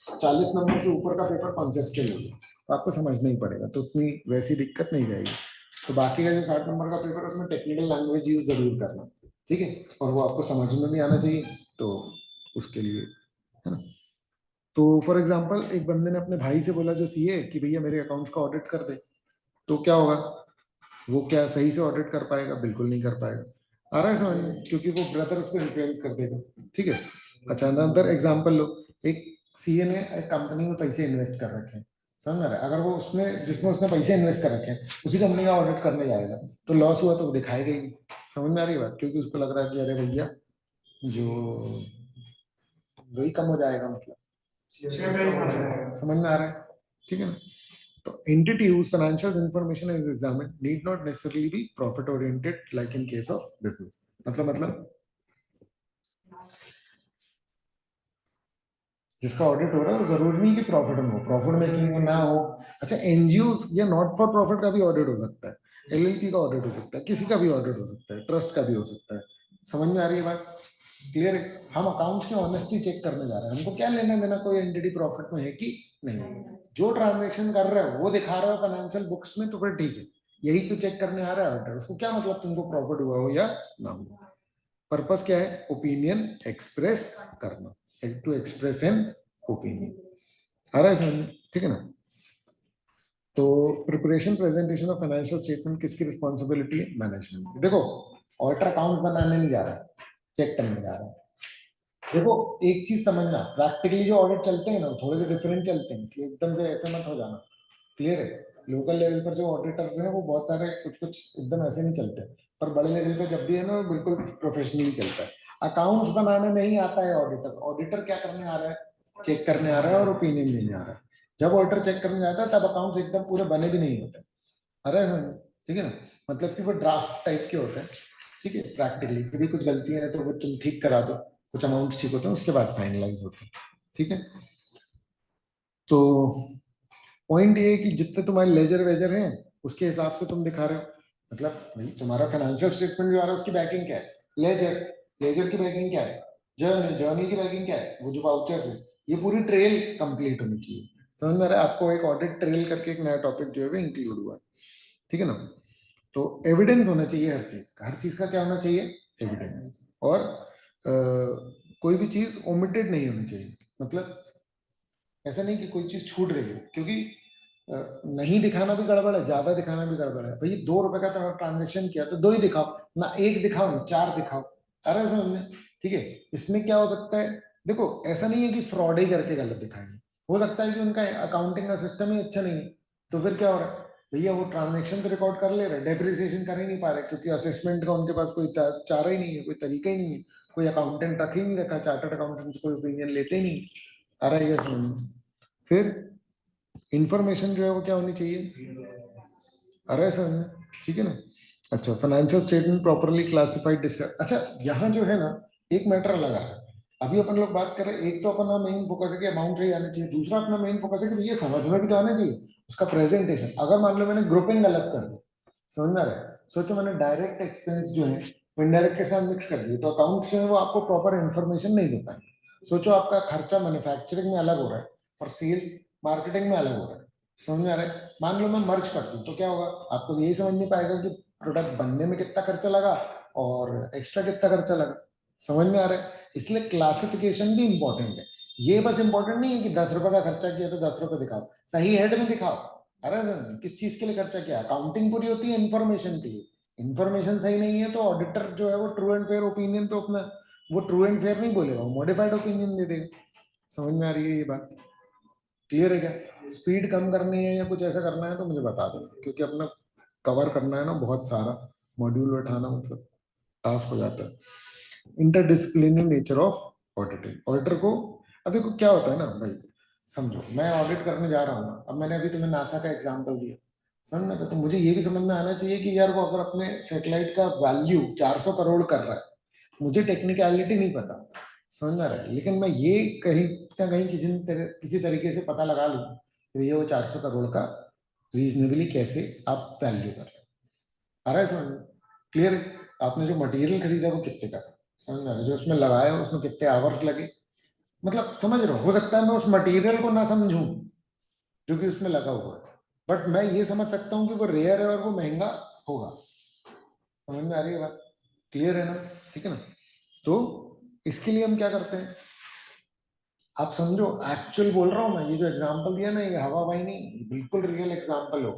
40 नंबर से ऊपर का पेपर कॉन्सेप्चुअल होगा, तो आपको समझना ही पड़ेगा, तो उतनी वैसी दिक्कत नहीं जाएगी। तो बाकी का जो 60 नंबर का पेपर है उसमें टेक्निकल लैंग्वेज यूज जरूर करना, ठीक है, और वो आपको समझ में भी आना चाहिए, तो उसके लिए, है ना? तो फॉर एग्जाम्पल एक बंदे ने अपने भाई से बोला जो सीए कि भैया मेरे अकाउंट्स का ऑडिट कर दे, तो क्या होगा? वो क्या सही से ऑडिट कर पाएगा? बिल्कुल नहीं कर पाएगा। आ रहा है समझ में? क्योंकि वो ब्रदर उसको इन्फ्लुएंस कर देगा। ठीक है? अच्छा, अनदर एग्जांपल लो। एक सीए ने एक कंपनी में पैसे इन्वेस्ट कर रखे हैं, समझ में आ रहा है? अगर वो उसमें जिसमें उसने पैसे इन्वेस्ट कर रखे हैं उसी कंपनी का ऑडिट करने जाएगा तो लॉस हुआ तो वो दिखाएगा ही। समझ में आ रही है बात? क्योंकि उसको लग रहा है कि अरे भैया जो वही कम हो जाएगा, मतलब समझ में आ रहा है? ठीक है ना? तो entity whose financial information is examined need not necessarily be profit oriented like in case of business. मतलब जिसका ऑडिट हो रहा है वो जरूरी नहीं कि प्रॉफिट में हो, प्रॉफिट मेकिंग में ना हो। अच्छा, एनजीओ या नॉट फॉर प्रॉफिट का भी ऑडिट हो सकता है, एलएलपी का ऑडिट हो सकता है, किसी का भी ऑडिट हो सकता है, ट्रस्ट का भी हो सकता है। समझ में आ रही है बात? क्लियर है? हम अकाउंट्स की ऑनेस्टी चेक करने जा रहे हैं, हमको क्या लेना देना कोई एंटिटी प्रॉफिट में है कि नहीं। जो ट्रांजेक्शन कर रहे हो वो दिखा रहे हो फाइनेंशियल बुक्स में तो फिर ठीक है, यही तो चेक करने आ रहा है ऑडिटर। उसको क्या मतलब तुमको प्रॉफिट हुआ हो या ना हो? पर्पस क्या है? ओपिनियन एक्सप्रेस करना, टू एक्सप्रेस एन ओपिनियन। आ रहा है समझ में? ठीक है ना? तो preparation presentation of financial statement किसकी रिस्पॉन्सिबिलिटी है? मैनेजमेंट। देखो ऑडिटर अकाउंट बनाने नहीं जा रहा है, चेक करने जा रहा है। देखो एक चीज समझना, प्रैक्टिकली जो ऑडिट चलते हैं ना थोड़े से डिफरेंट चलते हैं, इसलिए एकदम से ऐसे मत हो जाना। क्लियर है? लोकल लेवल पर जो ऑडिटर्स हैं वो बहुत सारे कुछ कुछ एकदम ऐसे नहीं चलते, पर बड़े लेवल पे जब भी है ना बिल्कुल प्रोफेशनली चलता है। अकाउंट्स बनाने नहीं आता है ऑडिटर। ऑडिटर क्या करने आ रहा है? चेक करने आ रहा है और ओपिनियन देने आ रहा है। जब ऑडिटर चेक करने जाता है तब अकाउंट्स एकदम पूरे बने भी नहीं होते। अरे हाँ, ठीक है ना? मतलब कि वो ड्राफ्ट टाइप के होते हैं। ठीक है? प्रैक्टिकली कभी कुछ गलतियां हैं तो वो तुम ठीक करा दो, कुछ अमाउंट ठीक होते हैं उसके बाद फाइनलाइज होते हैं। ठीक है? तो पॉइंट ये है कि जितने तुम्हारे लेजर वेजर हैं उसके हिसाब से तुम दिखा रहे हो। मतलब भाई तुम्हारा फाइनेंशियल स्टेटमेंट जो आ रहा है उसकी बैकिंग क्या है? लेजर। लेजर की बैकिंग क्या है? जर्नी। जर्नी की बैकिंग क्या है? वो जो वाउचर्स है। ये पूरी ट्रेल कंप्लीट होनी चाहिए। समझ में आ रहा है? आपको एक ऑडिट ट्रेल करके एक नया टॉपिक जो है इंक्लूड हुआ है। ठीक है ना? तो एविडेंस होना चाहिए हर चीज का। हर चीज का क्या होना चाहिए? एविडेंस। और कोई भी चीज ओमिटेड नहीं होनी चाहिए। मतलब ऐसा नहीं कि कोई चीज छूट रही है, क्योंकि नहीं दिखाना भी गड़बड़ है, ज्यादा दिखाना भी गड़बड़ है। भाई 2 रुपए का ट्रांजेक्शन किया तो 2 ही दिखाओ ना, 1 दिखाओ ना 4 दिखाओ। अरे समझ में? ठीक है? इसमें क्या हो सकता है? देखो ऐसा नहीं है कि फ्रॉड ही करके गलत दिखाएंगे, हो सकता है कि उनका अकाउंटिंग का सिस्टम ही अच्छा नहीं है। तो फिर क्या हो रहा है? भैया वो ट्रांजेक्शन तो रिकॉर्ड कर ले रहे, डेप्रिसिएशन कर ही नहीं पा रहे, क्योंकि असेसमेंट का उनके पास कोई चारा ही नहीं है, कोई तरीका ही नहीं है, कोई अकाउंटेंट रख ही नहीं रखा, चार्टर्ड अकाउंटेंट कोई ओपिनियन लेते ही नहीं। आ रहा है ये समझ में? फिर इंफॉर्मेशन जो है वो क्या होनी चाहिए? अरे समझ में? ठीक है ना? अच्छा, financial statement properly classified discuss. अच्छा यहाँ जो है ना एक मैटर अलग है। अभी अपन लोग बात कर रहे हैं, एक तो अपना मेन फोकस है कि अमाउंट सही आना चाहिए, दूसरा अपना मेन फोकस है कि भैया समझ में भी तो आना चाहिए उसका प्रेजेंटेशन। अगर मान लो मैंने ग्रुपिंग गलत कर दी, समझ में आ रहा है? सोचो मैंने डायरेक्ट एक्सपेंस जो है इनडायरेक्ट के साथ मिक्स कर दिए, तो अकाउंट से वो आपको प्रॉपर इन्फॉर्मेशन नहीं दे पाए। सोचो आपका खर्चा मैन्युफैक्चरिंग में अलग हो रहा है और सेल्स मार्केटिंग में अलग हो रहा है, समझ में आ रहा है? मान लो मैं मर्ज कर दूं तो क्या होगा? आपको यही समझ नहीं पाएगा कि प्रोडक्ट बनने में कितना खर्चा लगा और एक्स्ट्रा कितना खर्चा लगा। समझ में आ रहा है? इसलिए क्लासिफिकेशन भी इंपॉर्टेंट है। ये बस इंपॉर्टेंट नहीं है कि 10 रुपए का खर्चा किया तो 10 रुपए दिखाओ, सही हेड में दिखाओ। अरे सर किस चीज के लिए खर्चा किया? अकाउंटिंग पूरी होती है इन्फॉर्मेशन के लिए। इन्फॉर्मेशन सही नहीं है तो ऑडिटर जो है वो ट्रू एंड फेयर ओपिनियन पे अपना, वो ट्रू एंड फेयर नहीं बोलेगा, वो मॉडिफाइड ओपिनियन दे देगा। समझ में आ रही है ये बात? क्लियर है क्या? स्पीड कम करनी है या कुछ ऐसा करना है तो मुझे बता दो, क्योंकि अपना कवर करना है ना बहुत सारा मॉड्यूल उठाना, मतलब टास्क हो जाता है। Interdisciplinary nature of auditing. Auditor को, अब देखो क्या होता है ना भाई, समझो मैं ऑडिट करने जा रहा हूँ ना, अब मैंने अभी तुम्हें नासा का एग्जांपल दिया, समझ में, तो मुझे ये भी समझ में आना चाहिए कि यार वो अगर अपने सैटेलाइट का वैल्यू 400 करोड़ कर रहा है, मुझे टेक्निकलिटी नहीं पता, समझ में आ रहा है, लेकिन मैं ये कहीं ना कहीं किसी तरीके से पता लगा लूँ कि भैया वो 400 करोड़ का रीजनेबली कैसे आप वैल्यू कर रहे हैं। आ रहा है समझ में? क्लियर है? आपने जो मटेरियल खरीदा वो कितने का था, समझ में आ रहा है? जो उसमें लगाया उसमें कितने आवर्स लगे, मतलब समझ रहे हो सकता है मैं उस मटेरियल को ना समझूं जो कि उसमें लगा हुआ है, बट मैं ये समझ सकता हूँ कि वो रेयर है और वो महंगा होगा। समझ में आ रही है बात? क्लियर है ना? ठीक है ना? तो इसके लिए हम क्या करते हैं, आप समझो, एक्चुअल बोल रहा हूँ मैं, ये जो एग्जांपल दिया ना ये हवाबाई नहीं, बिल्कुल रियल एग्जांपल हो।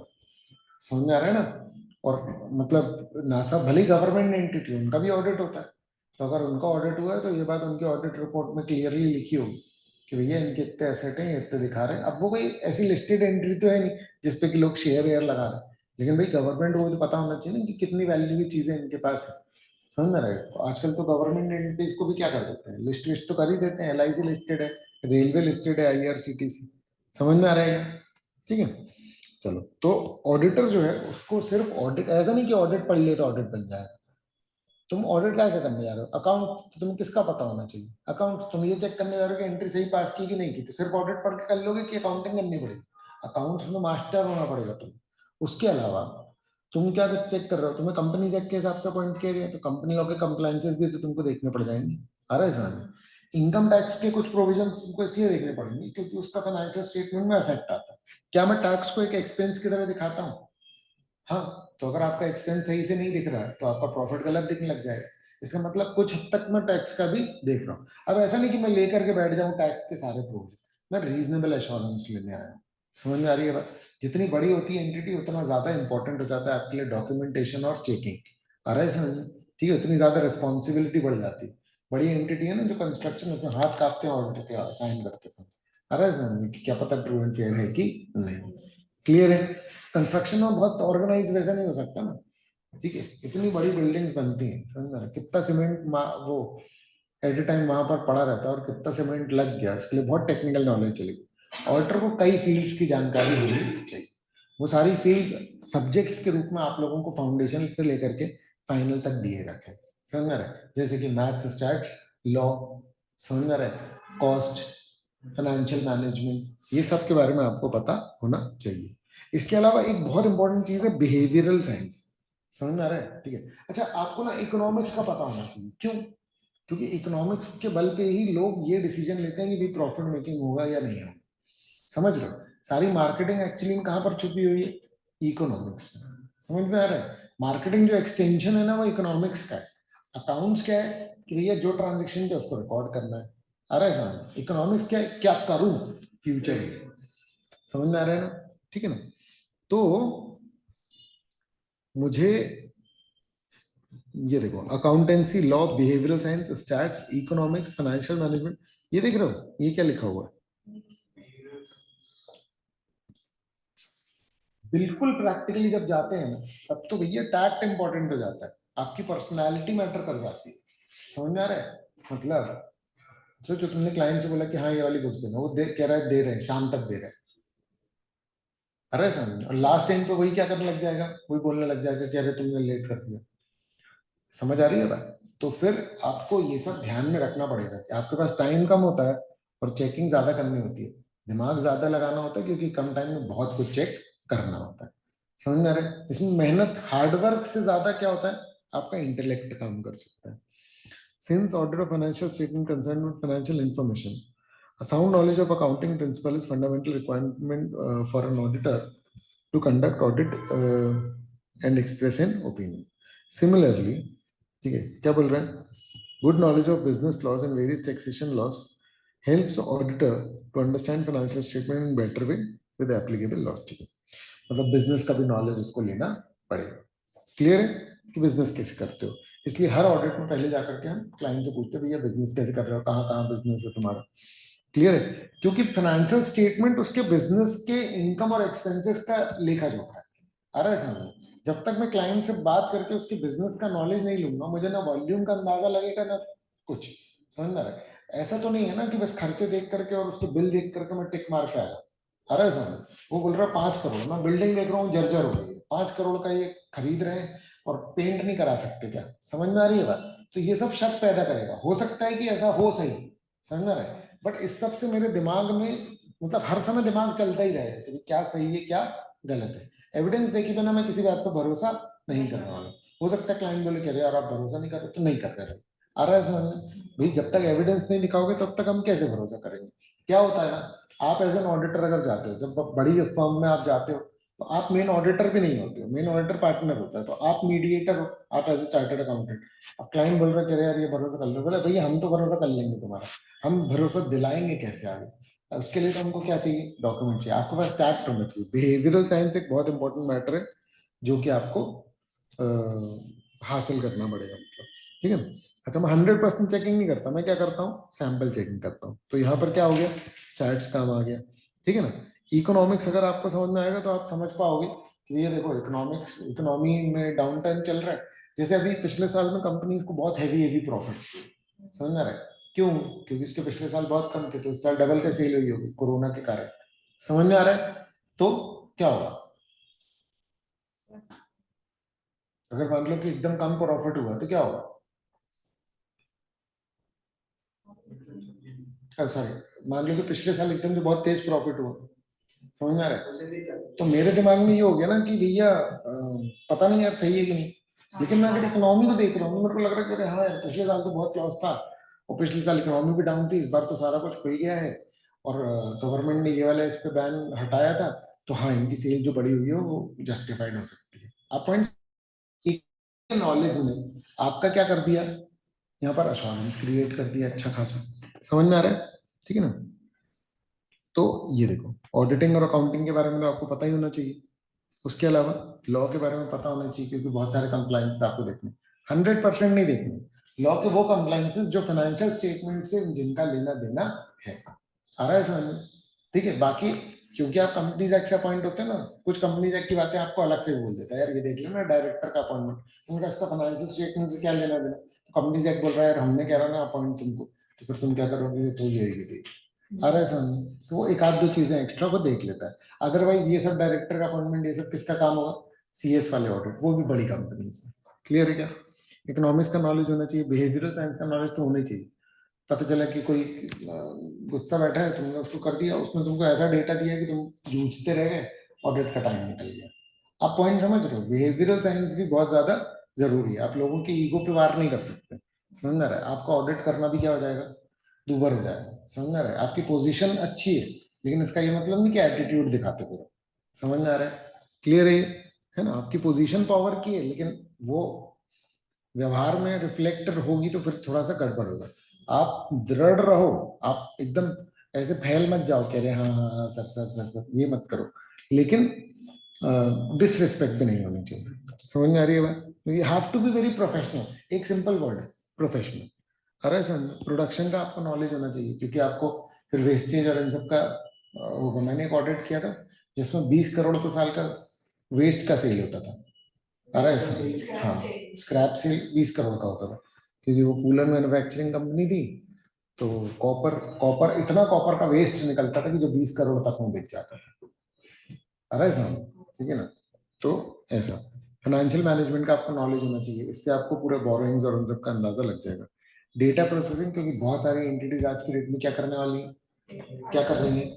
समझ में आ रहा है ना? और मतलब नासा भले ही गवर्नमेंट एंटिटी, उनका भी ऑडिट होता है, तो अगर उनका ऑडिट हुआ है तो ये बात उनकी ऑडिट रिपोर्ट में क्लियरली लिखी होगी कि भैया इनके इतने एसेट हैं, इतने दिखा रहे हैं। अब वो कोई ऐसी लिस्टेड एंट्री तो है नहीं जिसपे कि लोग शेयर वेयर लगा रहे हैं, लेकिन भाई गवर्नमेंट को तो पता होना चाहिए ना कि कितनी वैल्यू की चीजें इनके पास है। समझ में रहे? तो आजकल तो गवर्नमेंट एंटिटीज को भी क्या कर देते हैं, लिस्ट विस्ट तो कर ही देते हैं, LIC लिस्टेड है, रेलवे लिस्टेड है, IRCTC। समझ में आ रहा है क्या? ठीक है, चलो। तो ऑडिटर जो है उसको सिर्फ ऑडिट, ऐसा नहीं कि ऑडिट पढ़ लिया तो ऑडिट बन जाएगा। तुम ऑडिट क्या क्या करने जा रहे हो? अकाउंट तो तुम्हें किसका पता होना चाहिए? अकाउंट तुम ये चेक करने जा रहे हो कि एंट्री सही पास की कि नहीं की, तो सिर्फ ऑडिट पढ़ के कर लोगे कि अकाउंटिंग करनी पड़ेगी? अकाउंट्स में मास्टर होना पड़ेगा तुम। उसके अलावा तुम क्या चेक कर रहे हो? तुम्हें कंपनी चेक के हिसाब से अपॉइंट किया गया, तो कंपनी लॉ के कंप्लायंसेस भी तो तुमको देखने पड़ जाएंगे। आ रहा है समझ में? इनकम टैक्स के कुछ प्रोविजन तुमको इसलिए देखने पड़ेंगे क्योंकि उसका फाइनेंशियल स्टेटमेंट में इफेक्ट आता है। क्या मैं टैक्स को एक एक्सपेंस की तरह दिखाता हूँ? हाँ। तो अगर आपका एक्सपेंस सही से नहीं दिख रहा है तो आपका प्रॉफिट गलत दिखने लग जाएगा। इसका मतलब कुछ हद तक मैं टैक्स का भी देख रहा हूँ। अब ऐसा नहीं कि मैं लेकर के बैठ जाऊं टैक्स के सारे प्रूफ, मैं रीजनेबल एश्योरेंस लेने आया हूँ। समझ में आ रही है बात? जितनी बड़ी होती है एंटिटी उतना ज्यादा इंपॉर्टेंट हो जाता है आपके लिए डॉक्यूमेंटेशन और चेकिंग। आ रहा है समझ में? ठीक है, उतनी ज्यादा रिस्पॉन्सिबिलिटी बढ़ जाती है। बड़ी एंटिटी है ना जो कंस्ट्रक्शन, उसमें हाथ कांपते हैं ऑडिटर के साइन करते समय। आ रहा है समझ में कि क्या पता ट्रू एंड फेयर है कि नहीं? क्लियर है? कंस्ट्रक्शन में बहुत ऑर्गेनाइज वैसा नहीं हो सकता ना। ठीक है, इतनी बड़ी बिल्डिंग्स बनती हैं, समझ रहे? कितना सीमेंट वो एट ए टाइम वहां पर पड़ा रहता है और कितना सीमेंट लग गया, इसके लिए बहुत टेक्निकल नॉलेज चलेगी। ऑडिटर को कई फील्ड्स की जानकारी होनी चाहिए। वो सारी फील्ड्स सब्जेक्ट्स के रूप में आप लोगों को फाउंडेशन से लेकर के फाइनल तक दिए रखे, समझ रहे? जैसे कि मैथ्स, स्टैट्स, लॉ, समझ रहे, कॉस्ट, फाइनेंशियल मैनेजमेंट, ये सब के बारे में आपको पता होना चाहिए। इसके अलावा एक बहुत इंपॉर्टेंट चीज है बिहेवियरल साइंस। समझ में आ रहा है? ठीक है। अच्छा, आपको ना इकोनॉमिक्स का पता होना चाहिए। क्यों? क्योंकि इकोनॉमिक्स के बल पे ही लोग ये डिसीजन लेते हैं कि भाई प्रॉफिट मेकिंग होगा या नहीं होगा। समझ रहे हो? सारी मार्केटिंग एक्चुअली में कहाँ पर छुपी हुई है? इकोनॉमिक्स में। समझ में आ रहा है? मार्केटिंग जो एक्सटेंशन है ना वो इकोनॉमिक्स का है। अकाउंट्स क्या है कि भैया जो ट्रांजेक्शन है उसको रिकॉर्ड करना है। आ रहा है समझ? इकोनॉमिक्स क्या है, क्या करूं फ्यूचर में। समझ में आ रहा है ना? ठीक है ना? तो मुझे ये देखो, accountancy, law, behavioural science, stats, economics, financial management, ये देख रहे हो ये क्या लिखा हुआ है? बिल्कुल प्रैक्टिकली जब जाते हैं ना तब तो भैया टैक्ट इंपॉर्टेंट हो जाता है, आपकी पर्सनालिटी मैटर कर जाती है। समझ में आ रहा है? मतलब सोचो तुमने क्लाइंट से बोला कि हाँ ये वाली बुक्स देना, वो कह रहा है दे रहे हैं, शाम तक दे रहे हैं। अरे समझ में? और लास्ट टाइम पे वही क्या करने लग जाएगा, वही बोलने लग जाएगा कि अरे तुमने लेट कर दिया। समझ आ रही है बात? तो फिर आपको ये सब ध्यान में रखना पड़ेगा कि आपके पास टाइम कम होता है और चेकिंग ज्यादा करनी होती है, दिमाग ज्यादा लगाना होता है क्योंकि कम टाइम में बहुत कुछ चेक करना होता है। समझ में आ रहा है? इसमें मेहनत, हार्डवर्क से ज्यादा क्या होता है, आपका इंटेलेक्ट काम कर सकता है। Since audit of financial statement concern with financial information, a sound knowledge of accounting principle is fundamental requirement for an auditor to conduct audit and express an opinion. Similarly, ठीक है, क्या बोल रहे हैं? Good knowledge of business laws and various taxation laws helps the auditor to understand financial statement in better way with applicable laws. ठीक है, मतलब business का भी नॉलेज उसको लेना पड़ेगा। क्लियर है कि बिजनेस कैसे करते हो। इसलिए हर ऑडिट में पहले जाकर के हम क्लाइंट से पूछते हैं भैया बिजनेस कैसे कर रहे हो, कहाँ कहाँ बिजनेस है तुम्हारा। क्लियर है, क्योंकि फाइनेंशियल स्टेटमेंट उसके बिजनेस के इनकम और एक्सपेंसेस का लेखा जोखा है। आ रहा है समझ? जब तक मैं क्लाइंट से बात करके उसके बिजनेस का नॉलेज नहीं लूंगा, मुझे ना वॉल्यूम का अंदाजा लगेगा ना कुछ। समझ में आ रहा है? ऐसा तो नहीं है ना कि बस खर्चे देख करके और उसके बिल देख करके मैं टिक मार के आया। आ रहा है समझ? वो बोल रहा है 5 करोड़, मैं बिल्डिंग देख रहा हूँ जर्जर हो गई है, 5 करोड़ का ये खरीद रहे हैं और पेंट नहीं करा सकते क्या? समझ में आ रही है बात? तो ये सब शक पैदा करेगा। हो सकता है कि ऐसा हो, सही, समझ में आ रहा है? बट इस सब से मेरे दिमाग में मतलब हर समय दिमाग चलता ही रहेगा कि क्या सही है क्या गलत है। एविडेंस देखे बिना मैं किसी बात पर भरोसा नहीं करने वाला। हो सकता है क्लाइंट बोले कह यार आप भरोसा नहीं कर रहे, तो नहीं कर रहे भाई। आ रहा है समझ में? भाई जब तक एविडेंस नहीं दिखाओगे तब तक हम कैसे भरोसा करेंगे। क्या होता है ना, आप एज एन ऑडिटर अगर जाते हो, जब बड़ी फर्म में आप जाते हो, तो आप मेन ऑडिटर भी नहीं होते हो, मेन ऑडिटर पार्टनर होता है, तो आप मीडिएटर हो, आप एज ए चार्टर्ड अकाउंटेंट। अब क्लाइंट बोल रहा है कह रहे यार ये भरोसा कर लो, बोले भैया हम तो भरोसा कर लेंगे तुम्हारा, हम भरोसा दिलाएंगे कैसे आगे। उसके लिए तो हमको क्या चाहिए, डॉक्यूमेंट चाहिए, आपके पास टैक्ट होना चाहिए। बिहेवियरल साइंस एक बहुत इंपॉर्टेंट मैटर है जो कि आपको हासिल करना पड़ेगा, मतलब ठीक है। अच्छा, मैं 100% चेकिंग नहीं करता, मैं क्या करता हूँ, सैंपल चेकिंग करता हूँ। तो यहाँ पर क्या हो गया, स्टैट्स काम आ गया, ठीक है ना। इकोनॉमिक्स अगर आपको समझ में आएगा तो आप समझ पाओगे कि ये देखो इकोनॉमिक्स, इकोनॉमी में डाउन टाइम चल रहा है। जैसे अभी पिछले साल में कंपनीज को बहुत हैवी हैवी प्रॉफिट, समझ में आ रहा है? क्यों? क्योंकि उसके पिछले साल बहुत कम थे, तो इस साल डबल का सेल हुई होगी कोरोना के कारण। समझ में आ रहा है? तो क्या होगा, अगर मान लो कि एकदम कम प्रॉफिट हुआ तो क्या होगा, सॉरी, मान लो कि पिछले साल एकदम से बहुत तेज प्रॉफिट हुआ, समझ में आ रहा है? तो मेरे दिमाग में ये हो गया ना कि भैया पता नहीं यार सही है कि नहीं। लेकिन मैं अगर इकोनॉमी को देख रहा हूँ, मेरे को लग रहा है कि अरे हाँ यार पिछले साल तो बहुत लॉस था, और पिछले साल इकोनॉमी भी डाउन थी, इस बार तो सारा कुछ खुल गया है, और गवर्नमेंट ने ये वाला इस पे बैन हटाया था, तो हाँ इनकी सेल जो बढ़ी हुई है वो जस्टिफाइड हो सकती है। आप पॉइंट, नॉलेज ने आपका क्या कर दिया, यहाँ पर अश्योरेंस क्रिएट कर दिया अच्छा खासा। समझ में आ रहा है? ठीक है ना। तो ये देखो, ऑडिटिंग और अकाउंटिंग के बारे में तो आपको पता ही होना चाहिए। उसके अलावा लॉ के बारे में पता होना चाहिए, क्योंकि बहुत सारे कंप्लाइंस आपको देखने, 100% नहीं देखने। लॉ के वो कंप्लाइंसेस जो फाइनेंशियल स्टेटमेंट से जिनका लेना देना है। आ रहा है समझ में? ठीक है, बाकी क्योंकि आप कंपनीज एक्ट से अपॉइंट होते हैं ना, कुछ कंपनीज एक्ट की बातें आपको अलग से बोल देता है, यार ये देख लेना डायरेक्टर का अपॉइंटमेंट, उनका इसका फाइनेंशियल स्टेटमेंट से क्या लेना देना। तो कंपनीज एक्ट बोल रहा है यार हमने कह रहा ना अपॉइंट तुमको, तो फिर तुम क्या करोगे, तो ये देगी। आ रहा है समझ में? तो वो एक आध दो चीजें एक्स्ट्रा को देख लेता है। अदरवाइज ये सब डायरेक्टर का अपॉइंटमेंट, ये सब किसका काम होगा, सीएस वाले ऑडिट, वो भी बड़ी कंपनीज में। क्लियर है क्या? इकोनॉमिक्स का नॉलेज होना चाहिए, बिहेवियरल साइंस का नॉलेज तो होना ही चाहिए। पता चला कि कोई गुत्ता बैठा है, तुमने उसको कर दिया, उसने तुमको ऐसा डेटा दिया कि तुम जूझते रह गए, ऑडिट का टाइम निकल गया। आप पॉइंट समझ रहे हो? बिहेवियरल साइंस भी बहुत ज्यादा जरूरी है, आप लोगों की ईगो पे वार नहीं कर सकते। समझ में आ रहा है? आपका ऑडिट करना भी क्या हो जाएगा, दूबर हो जाएगा। समझ में आ रहा है? आपकी पोजीशन अच्छी है, लेकिन इसका ये मतलब नहीं कि एटीट्यूड दिखाते पूरा। समझ में आ रहा है? क्लियर है ना? आपकी पोजीशन पावर की है, लेकिन वो व्यवहार में रिफ्लेक्ट होगी तो फिर थोड़ा सा गड़बड़ होगा। आप दृढ़ रहो, आप एकदम ऐसे फैल मत जाओ कह रहे हाँ हाँ हाँ सर सर सर सर, ये मत करो, लेकिन डिसरिस्पेक्ट भी नहीं होनी चाहिए। समझ में आ रही है बात? You have to be very professional, एक सिंपल वर्ड है प्रोफेशनल। अरे सर प्रोडक्शन का आपको नॉलेज होना चाहिए, क्योंकि आपको फिर वेस्टेज और इन सब का होगा। मैंने एक ऑडिट किया था जिसमें 20 करोड़ तो साल का वेस्ट का सेल होता था। अरे सर हाँ, स्क्रैप सेल 20 करोड़ का होता था, क्योंकि वो कूलर मैन्युफैक्चरिंग कंपनी थी। तो कॉपर कॉपर इतना कॉपर का वेस्ट निकलता था कि जो 20 करोड़ तक में बिक जाता था। अरे सर ठीक है ना। तो ऐसा फाइनेंशियल मैनेजमेंट का आपको नॉलेज होना चाहिए, इससे आपको पूरे बोरोइंग्स और उन सब का अंदाजा लग जाएगा। डेटा प्रोसेसिंग, क्योंकि बहुत सारी एंटिटीज आज की डेट में क्या करने वाली है, क्या कर रही है,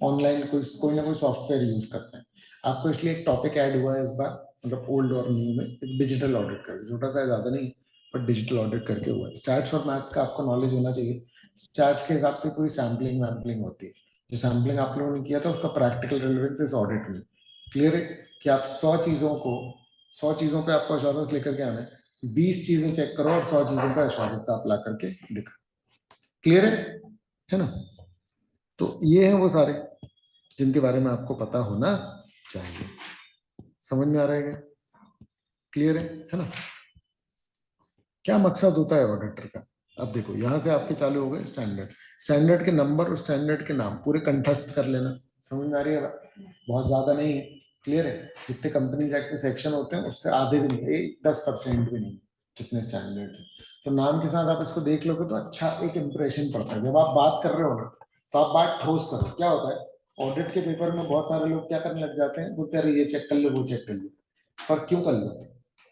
ऑनलाइन कोई कोई ना कोई सॉफ्टवेयर यूज करते हैं। आपको इसलिए एक टॉपिक ऐड हुआ है इस बार, मतलब ओल्ड और न्यू में, डिजिटल ऑडिट करके, छोटा सा ज्यादा नहीं, पर डिजिटल ऑडिट करके हुआ है। स्टैट्स और मैथ्स का आपको नॉलेज होना चाहिए। स्टैट्स के हिसाब से पूरी सैम्पलिंग वैम्पलिंग होती है, जो सैम्पलिंग आप लोगों ने किया था उसका प्रैक्टिकल रिलेवेंस इस ऑडिट में। क्लियर है कि आप 100 चीजों पे आपको एश्योरेंस लेकर के आना है, 20 चीजें चेक करो और 100 चीजों का एश्योरेंस आप ला करके दिखा। क्लियर है ना? तो ये है वो सारे जिनके बारे में आपको पता होना चाहिए। समझ में आ रहा है क्या? क्लियर है ना? क्या मकसद होता है ऑडिटर का? अब देखो यहां से आपके चालू हो गए स्टैंडर्ड, स्टैंडर्ड के नंबर और स्टैंडर्ड के नाम पूरे कंठस्थ कर लेना। समझ में आ रही है बात? बहुत ज्यादा नहीं है, क्लियर है? जितने कंपनीज एक्ट में सेक्शन होते हैं उससे आधे भी नहीं, 10% भी नहीं जितने स्टैंडर्ड है। तो नाम के साथ आप इसको देख लोगे तो अच्छा एक इंप्रेशन पड़ता है। जब आप बात कर रहे हो ना तो आप बात ठोस करो। क्या होता है ऑडिट के पेपर में बहुत सारे लोग क्या करने लग जाते हैं, बोलते हैं ये चेक कर लो वो चेक कर लो, पर क्यों कर लो?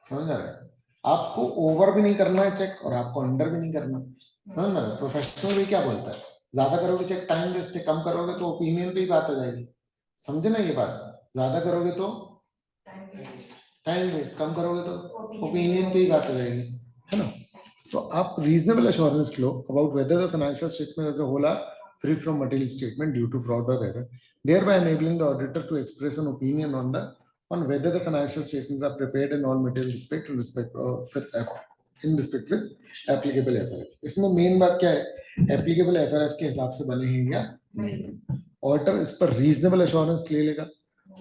समझ आ रहा है? आपको ओवर भी नहीं करना है चेक और आपको अंडर भी नहीं करना। समझ में? प्रोफेशनल भी क्या बोलता है, ज्यादा करोगे चेक टाइम वेस्ट है, कम करोगे तो ओपिनियन पे ही बात आ जाएगी। समझे ना ये बात? ज्यादा करोगे तो टाइम वेस्ट, कम करोगे तो ओपिनियन पे ही बात आ जाएगी, है ना? तो आप रीजनेबल एश्योरेंस लो about whether the financial statement as a whole are free from material statement due to fraud or error, thereby enabling the auditor to express an opinion on whether the financial statements are prepared in all material respect in respect with applicable FRF. इसमें main बात क्या है, applicable FRF के हिसाब से बने हैं या नहीं। ऑडिटर इस पर रीजनेबल एश्योरेंस ले लेगा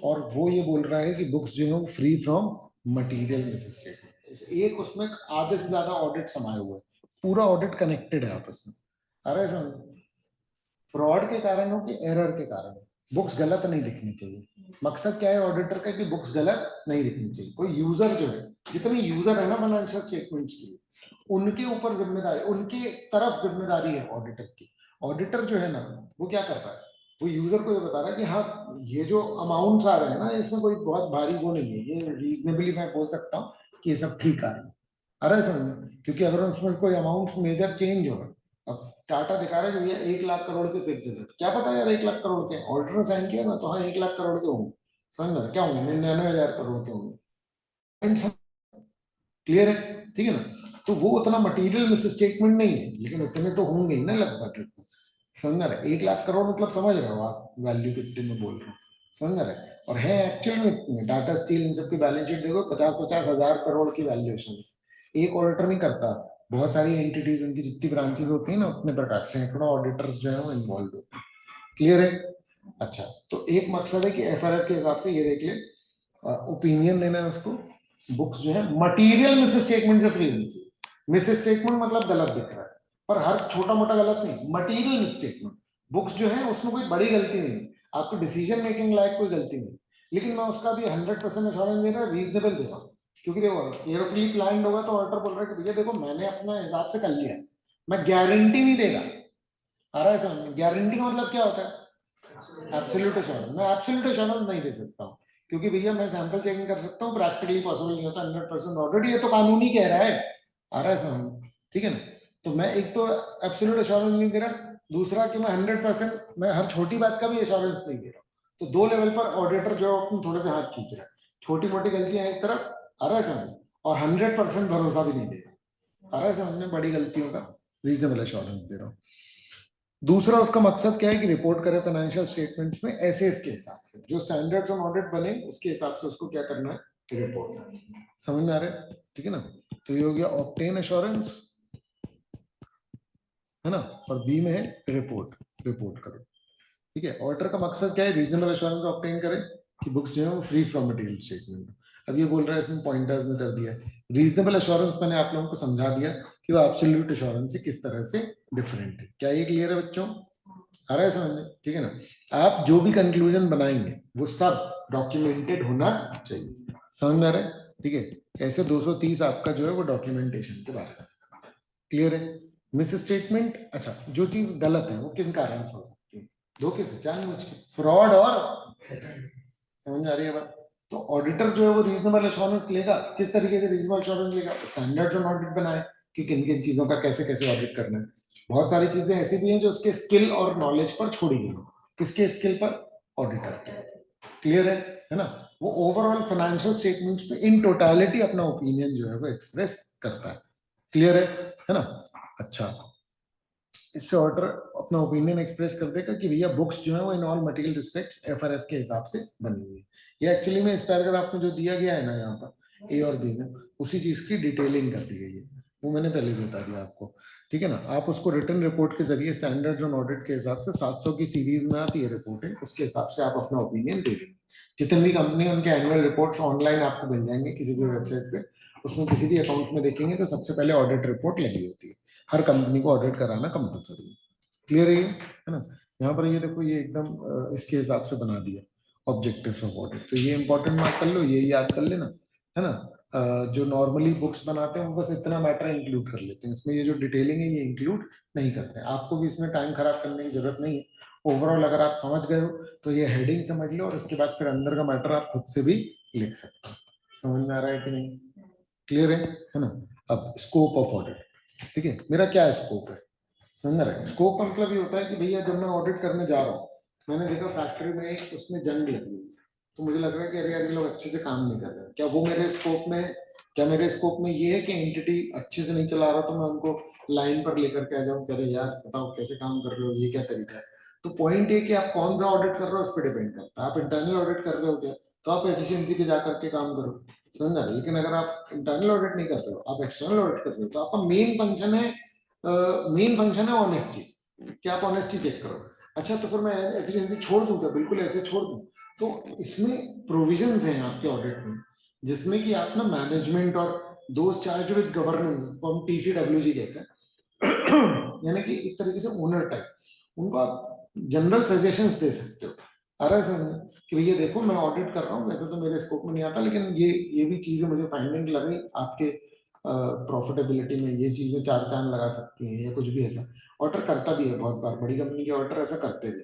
और वो ये बोल रहा है कि बुक्स जो है फ्री फ्रॉम मटीरियल मिसस्टेटमेंट। एक उसमें आधे से ज्यादा ऑडिट समाये हुए, पूरा ऑडिट कनेक्टेड है आपस में। अरे समझ, फ्रॉड के कारण हो कि एरर के कारण हो, बुक्स गलत नहीं दिखनी चाहिए। मकसद क्या है ऑडिटर का कि बुक्स गलत नहीं दिखनी चाहिए। कोई यूजर जो है, जितने यूजर है ना फाइनेंशियल स्टेटमेंट्स की, उनके ऊपर जिम्मेदारी, उनकी तरफ जिम्मेदारी है ऑडिटर की। ऑडिटर जो है ना वो क्या कर रहा है, वो यूजर को ये बता रहा है कि हाँ ये जो अमाउंट्स आ रहे हैं ना इसमें कोई बहुत भारी वो नहीं है, ये रीजनेबली मैं बोल सकता हूँ कि ये सब ठीक आ रहे हैं। अरे समझ, क्योंकि अगर उसमें कोई अमाउंट मेजर चेंज हो, अब टाटा दिखा रहा है कि भैया 1 लाख करोड़ के फिक्स एसेट, क्या पता यार 1 लाख करोड़ के, ऑडिटर ने साइन किया ना तो हाँ 1 लाख करोड़ के होंगे। समझ में क्या होंगे, 99,000 करोड़ के होंगे। क्लियर है? ठीक है ना? तो वो उतना मटेरियल मिस स्टेटमेंट नहीं है, लेकिन उतने तो होंगे ही ना लगभग। समझ रहे? 1 लाख करोड़ मतलब समझ रहे हो आप वैल्यू कितने में बोल रहे हो? समझ रहे? और है एक्चुअल में इतने, टाटा स्टील इन सबकी बैलेंस शीट देखो 50-50 हजार करोड़ की वैल्यूएशन है। एक ऑडिटर नहीं करता, बहुत सारी एंटिटीज उनकी जितनी ब्रांचेस होती है ना उतने प्रकार से सैकड़ों ऑडिटर्स जो है वो इन्वॉल्व होते हैं। क्लियर है? अच्छा, तो एक मकसद है कि एफआरएफ के हिसाब से ये देख ले, ओपिनियन देना है उसको, बुक्स जो है मटेरियल मिस स्टेटमेंट से फ्री होनी चाहिए। मिस स्टेटमेंट मतलब गलत दिख रहा है, पर हर छोटा मोटा गलत नहीं, मटेरियल मिस स्टेटमेंट। बुक्स जो है उसमें कोई बड़ी गलती नहीं, आपको डिसीजन मेकिंग लायक कोई गलती नहीं, लेकिन मैं उसका भी 100% एश्योरेंस दे रहा है, रीजनेबल दे रहा हूँ। क्योंकि देखो केयरफुली प्लान होगा तो ऑर्डर बोल रहा है कि भैया देखो मैंने अपना हिसाब से कर लिया, मैं गारंटी नहीं देगा। आ रहा है समझ में? गारंटी का मतलब क्या होता है? Absolute assurance. मैं एब्सोल्यूट एश्योरेंस नहीं दे सकता हूँ, क्योंकि भैया मैं सैंपल चेकिंग कर सकता हूँ, प्रैक्टिकली पॉसिबल नहीं होता 100% ऑडिट, ये तो कानूनी कह रहा है। आ रहा है समझ? ठीक है ना? तो मैं एक तो एब्सोल्यूट एश्योरेंस नहीं दे रहा, दूसरा कि मैं 100% मैं हर छोटी बात का भी एश्योरेंस नहीं दे रहा। तो दो लेवल पर ऑडिटर जो अपने थोड़े से हाथ खींच रहा है, छोटी मोटी गलतियां एक तरफ, आ रहा है समझ, और 100% भरोसा भी नहीं दे रहा। आ रहा है समझ में? बड़ी गलतियों का रीजनेबल एश्योरेंस दे रहा हूँ। दूसरा उसका मकसद क्या है कि रिपोर्ट करे फाइनेंशियल स्टेटमेंट्स में ऐसे इसके हिसाब से जो स्टैंडर्ड्स ऑन ऑडिट बने उसके हिसाब से उसको क्या करना है, रिपोर्ट। समझ में आ रहा है? ठीक है ना? तो ये हो गया ऑब्टेन एश्योरेंस, है ना? और बी में है रिपोर्ट, रिपोर्ट करो। ठीक है? ऑडिटर का मकसद क्या है, रीजनेबल एश्योरेंस ऑब्टेन करे कि बुक्स जो है वो फ्री फ्रॉम मटेरियल स्टेटमेंट। अब ये बोल रहा है इसमें पॉइंटर्स में कर दिया है। रीजनेबल एश्योरेंस मैंने आप लोगों को समझा दिया कि वो एब्सोल्यूट एश्योरेंस से किस तरह से डिफरेंट है। क्या ये क्लियर है बच्चों? आ रहा है समझ में? ठीक है ना? आप जो भी कंक्लूजन बनाएंगे वो सब डॉक्यूमेंटेड होना चाहिए। समझ में आ रहा है? ठीक है? ऐसे 230 आपका जो है वो डॉक्यूमेंटेशन के बारे में क्लियर है। मिस स्टेटमेंट, अच्छा जो चीज गलत है वो किन कारण से हो सकती है, धोखे से, जानबूझ के, फ्रॉड और, समझ में आ रही है बात? तो ऑडिटर जो है वो रीजनेबल एश्योरेंस लेगा। किस तरीके से रीजनेबल एश्योरेंस लेगा? स्टैंडर्ड्स ऑन ऑडिट बनाए कि किन किन चीजों का कैसे कैसे ऑडिट करना है। बहुत सारी चीजें ऐसी भी हैं जो उसके स्किल और नॉलेज पर छोड़ी गई। किसके स्किल पर? ऑडिटर के। क्लियर है ना? वो ओवरऑल फाइनेंशियल स्टेटमेंट्स पे इन टोटलिटी अपना ओपिनियन जो है वो एक्सप्रेस करता है। क्लियर है ना? अच्छा, इससे ऑर्डर अपना ओपिनियन एक्सप्रेस कर देगा कि भैया बुक्स जो है वो in all material respects FRF के हिसाब से बनी हुई है। ये एक्चुअली में इस पैराग्राफ में जो दिया गया है ना यहाँ पर ए और बी में, उसी चीज की डिटेलिंग कर दी गई है, वो मैंने पहले भी बता दिया आपको। ठीक है ना। आप उसको रिटर्न रिपोर्ट के जरिए स्टैंडर्ड ऑन ऑडिट के हिसाब से 700 की सीरीज में आती है रिपोर्टें, उसके हिसाब से आप अपना ओपिनियन दे देंगे। जितनी भी कंपनी उनके एनुअल रिपोर्ट्स ऑनलाइन आपको मिल जाएंगे किसी भी वेबसाइट पे, उसमें किसी भी अकाउंट में देखेंगे तो सबसे पहले ऑडिट रिपोर्ट लगी होती है। हर कंपनी को ऑडिट कराना कंपलसरी है। क्लियर है ना। यहाँ पर ये देखो, ये एकदम इसके हिसाब से बना दिया ऑब्जेक्टिव्स ऑफ ऑडिट। तो ये इंपॉर्टेंट मार्क कर लो, ये याद कर लेना, है ना। जो नॉर्मली बुक्स बनाते हैं वो बस इतना मैटर इंक्लूड कर लेते हैं, इसमें ये जो डिटेलिंग है ये इंक्लूड नहीं करते हैं। आपको भी इसमें टाइम खराब करने की जरूरत नहीं है। ओवरऑल अगर आप समझ गए हो तो ये हेडिंग समझ लो, और उसके बाद फिर अंदर का मैटर आप खुद से भी लिख सकते हो। समझ में आ रहा है कि नहीं? क्लियर है ना। अब स्कोप ऑफ ऑडिट, ठीक है, मेरा क्या स्कोप है, समझ रहे हैं। स्कोप का मतलब ये होता है कि भैया जब मैं ऑडिट करने जा रहा हूँ, मैंने देखा फैक्ट्री में उसमें जंग लगी हुई, तो मुझे लग रहा है कि अरे यार ये लोग अच्छे से काम नहीं कर रहे हैं, क्या वो मेरे स्कोप में है? क्या मेरे स्कोप में ये है कि एंटिटी अच्छे से नहीं चला रहा तो मैं उनको लाइन पर लेकर के आ जाऊँ, कह रहे यार बताओ कैसे काम कर रहे हो, ये क्या तरीका है? तो पॉइंट ये कि आप कौन सा ऑडिट कर रहे हो उस पर डिपेंड करता है। आप इंटरनल ऑडिट कर रहे हो क्या, तो आप एफिशिएंसी पे जा करके काम करो, समझ रहे। लेकिन अगर आप इंटरनल ऑडिट नहीं कर रहे हो, आप एक्सटर्नल ऑडिट कर रहे हो, तो आपका मेन फंक्शन है ऑनेस्टी, कि आप ऑनेस्टी चेक करो। अच्छा तो फिर मैं एफिशिएंसी छोड़ दूं क्या? बिल्कुल ऐसे छोड़ दूं? तो इसमें प्रोविजंस हैं आपके ऑडिट में, जिसमें कि आप ना मैनेजमेंट और दोज चार्ज विद गवर्नेंस को हम टीसीडब्ल्यूजी कहते हैं यानी कि एक तरीके से ओनर टाइप, उनको आप जनरल सजेशंस दे सकते हो। अरे सर कि भैया देखो मैं ऑडिट कर रहा हूँ, वैसे तो मेरे स्कोप में नहीं आता, लेकिन ये भी चीजें मुझे फाइंडिंग लगी आपके प्रॉफिटेबिलिटी में, ये चीजें चार चांद लगा सकती हैं या कुछ भी ऐसा। ऑर्डर करता भी है बहुत बार, बड़ी कंपनी के ऑर्डर ऐसा करते भी,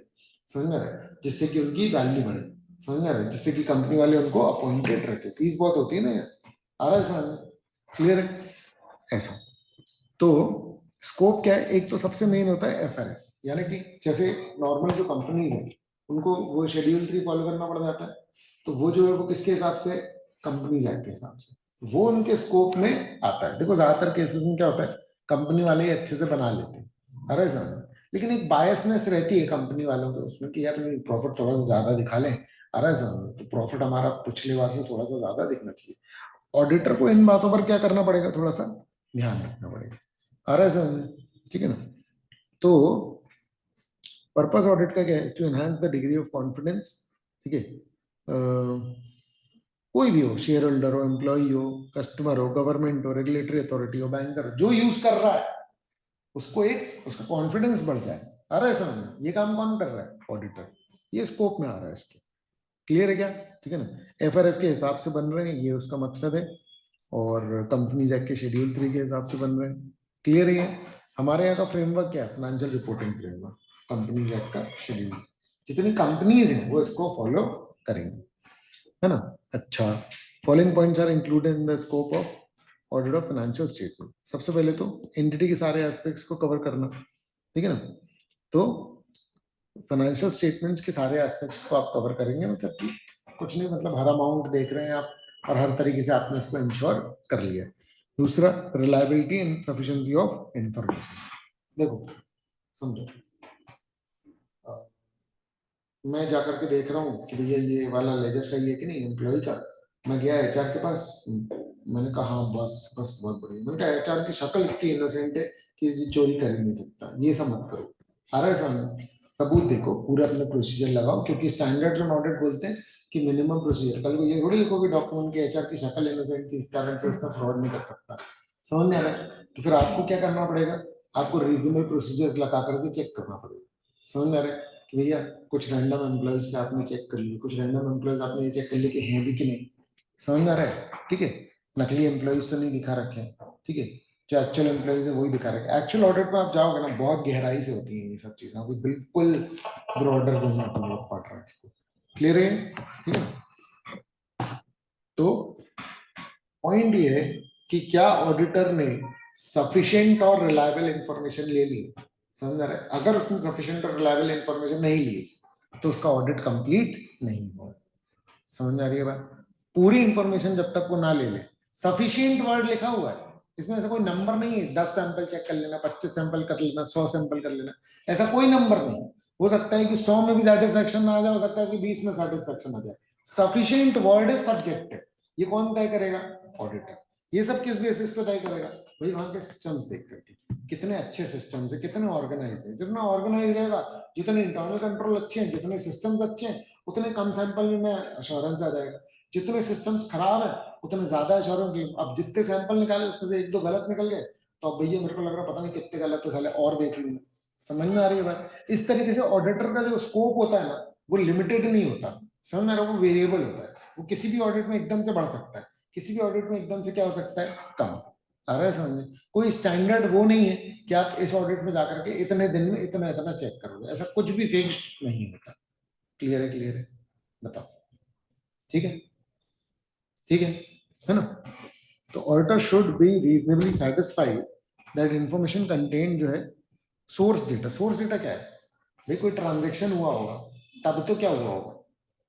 समझ में रहे, जिससे कि उनकी वैल्यू बढ़े, समझ में रहे, जिससे कि कंपनी वाले उनको अपॉइंटेड रखे। फीस बहुत होती है ना यार, आ रहा है समझ? क्लियर है ऐसा। तो स्कोप क्या है, एक तो सबसे मेन होता है एफआरएफ, यानी कि जैसे नॉर्मल जो कंपनीज है उनको वो शेड्यूल 3 फॉलो करना पड़ जाता है, तो वो जो है वो किसके हिसाब से, कंपनीज एक्ट के हिसाब से, वो उनके स्कोप में आता है। देखो ज्यादातर केसेस में क्या होता है, कंपनी वाले ही अच्छे से बना लेते हैं, अरे समझ, लेकिन एक बायसनेस रहती है कंपनी वालों के उसमें कि यार नहीं प्रॉफिट थोड़ा सा ज्यादा दिखा लें, अरे समझ, तो प्रॉफिट हमारा पिछले बार से थोड़ा सा ज्यादा दिखना चाहिए। ऑडिटर को इन बातों पर क्या करना पड़ेगा, थोड़ा सा ध्यान रखना पड़ेगा, आ रहा है समझ, ठीक है ना। तो पर्पस ऑडिट का क्या है, to enhance the degree of confidence, ठीक है। कोई भी हो, शेयर होल्डर हो, एम्प्लॉय हो, कस्टमर हो, गवर्नमेंट हो, रेगुलेटरी अथॉरिटी हो, बैंकर, जो यूज कर रहा है उसको एक उसका कॉन्फिडेंस बढ़ जाए, आ रहा है समझ। ये काम कौन कर रहा है, ऑडिटर, ये स्कोप में आ रहा है इसके। क्लियर है क्या, ठीक है ना। एफआरएफ के हिसाब से बन रहे हैं, ये उसका मकसद है, और कंपनीज एक्ट के शेड्यूल 3 के हिसाब से बन रहे हैं। क्लियर है। हमारे यहाँ का फ्रेमवर्क क्या है, financial reporting framework, companies act का शेड्यूल, जितनी कंपनीज हैं वो इसको फॉलो करेंगे, है ना। अच्छा, following points are included in the scope of audit of financial statement. सबसे पहले तो एंटिटी के सारे एस्पेक्ट्स को कवर करना, ठीक है ना। तो फाइनेंशियल स्टेटमेंट्स के सारे एस्पेक्ट्स को आप कवर करेंगे, मतलब कि कुछ नहीं, मतलब हर अमाउंट देख रहे हैं आप और हर तरीके से आपने इसको इंश्योर कर लिया। दूसरा, reliability and sufficiency of information. देखो समझो, मैं जाकर के देख रहा हूँ कि भैया ये वाला लेजर सही है कि नहीं एम्प्लॉय का, मैं गया एचआर के पास, मैंने कहा हाँ बस बस बहुत बढ़िया, मैंने कहा एचआर की शक्ल इतनी इनोसेंट है कि ये चोरी कर ही नहीं सकता, ये सब मत करो, आ रहा है सामने, सबूत देखो, पूरा अपना प्रोसीजर लगाओ, क्योंकि स्टैंडर्ड्स ऑन ऑडिट बोलते हैं कि मिनिमम प्रोसीजर, कल को ये थोड़ी लिखो कि डॉक्यूमेंट के एचआर की शक्ल इनोसेंट थी इस कारण से उसका फ्रॉड नहीं कर सकता, समझ में आ रहा है। तो फिर आपको क्या करना पड़ेगा, आपको रीजनेबल प्रोसीजर्स लगा करके चेक करना पड़ेगा, समझ में आ रहा है कि भैया कुछ रैंडम एम्प्लॉयज के आपने चेक कर लिए, कुछ रैंडम एम्प्लॉयज आपने ये चेक कर लिए कि हैं भी कि नहीं, समझ में आ रहा है, ठीक है। नकली एम्प्लॉयज तो नहीं दिखा रखे हैं, ठीक है, जो एक्चुअल एम्प्लॉयज है वही दिखा रखे हैं। एक्चुअल ऑडिट में आप जाओगे ना, बहुत गहराई से होती है ये सब चीजें, आपको बिल्कुल ब्रॉडर घूमना पड़ रहा है इसको। क्लियर है, ठीक है। तो पॉइंट ये है कि क्या ऑडिटर ने सफिशिएंट और रिलायबल इंफॉर्मेशन ले ली, समझ रहे। अगर उसने सफिशिएंट और रिलायबल इंफॉर्मेशन नहीं ली तो उसका ऑडिट कंप्लीट नहीं होगा, समझ में आ रही है बात। पूरी इंफॉर्मेशन जब तक वो ना ले ले, सफिशिएंट वर्ड लिखा हुआ है, इसमें ऐसा कोई नंबर नहीं है 10 सैंपल चेक कर लेना, 25 सैंपल कर लेना, 100 सैंपल कर लेना, ऐसा कोई नंबर नहीं। हो सकता है कि 100 में भी सेटिस्फेक्शन ना आ जाए, हो सकता है कि 20 में सेटिस्फेक्शन आ जाए। सफिशिएंट वर्ड है, सब्जेक्ट है, ये कौन तय करेगा, ऑडिटर। ये सब किस बेसिस पे तय करेगा? भाई वहां के सिस्टम्स देख करके, कितने अच्छे सिस्टम्स है, कितने ऑर्गेनाइज है। जितना ऑर्गेनाइज रहेगा, जितने इंटरनल कंट्रोल अच्छे हैं, जितने सिस्टम्स अच्छे हैं, उतने कम सैंपल में अश्योरेंस आ जाएगा। जितने सिस्टम्स खराब है उतने ज्यादा अश्योरेंस। अब जितने सैंपल निकाले उसमें से एक दो गलत निकल गए तो अब भैया मेरे को लग रहा पता नहीं कितने गलत है साले, और देख लूंगा। समझ में आ रही है बात? इस तरीके से ऑडिटर का जो स्कोप होता है ना, वो लिमिटेड नहीं होता। समझ में आ रहा है? वो वेरिएबल होता है। वो किसी भी ऑडिट में एकदम से बढ़ सकता है, किसी भी ऑडिट में एकदम से क्या हो सकता है, कम। आ रहा है समझ में? कोई स्टैंडर्ड वो नहीं है कि आप इस ऑडिट में जाकर के इतने दिन में इतना इतना चेक करोगे, ऐसा कुछ भी फिक्स्ड नहीं होता। क्लियर है? क्लियर है? बताओ। ठीक है? ठीक है ना? तो auditor should be reasonably satisfied that information content जो है सोर्स डेटा। सोर्स डेटा क्या है भाई? कोई ट्रांजेक्शन हुआ होगा तब तो क्या हुआ होगा,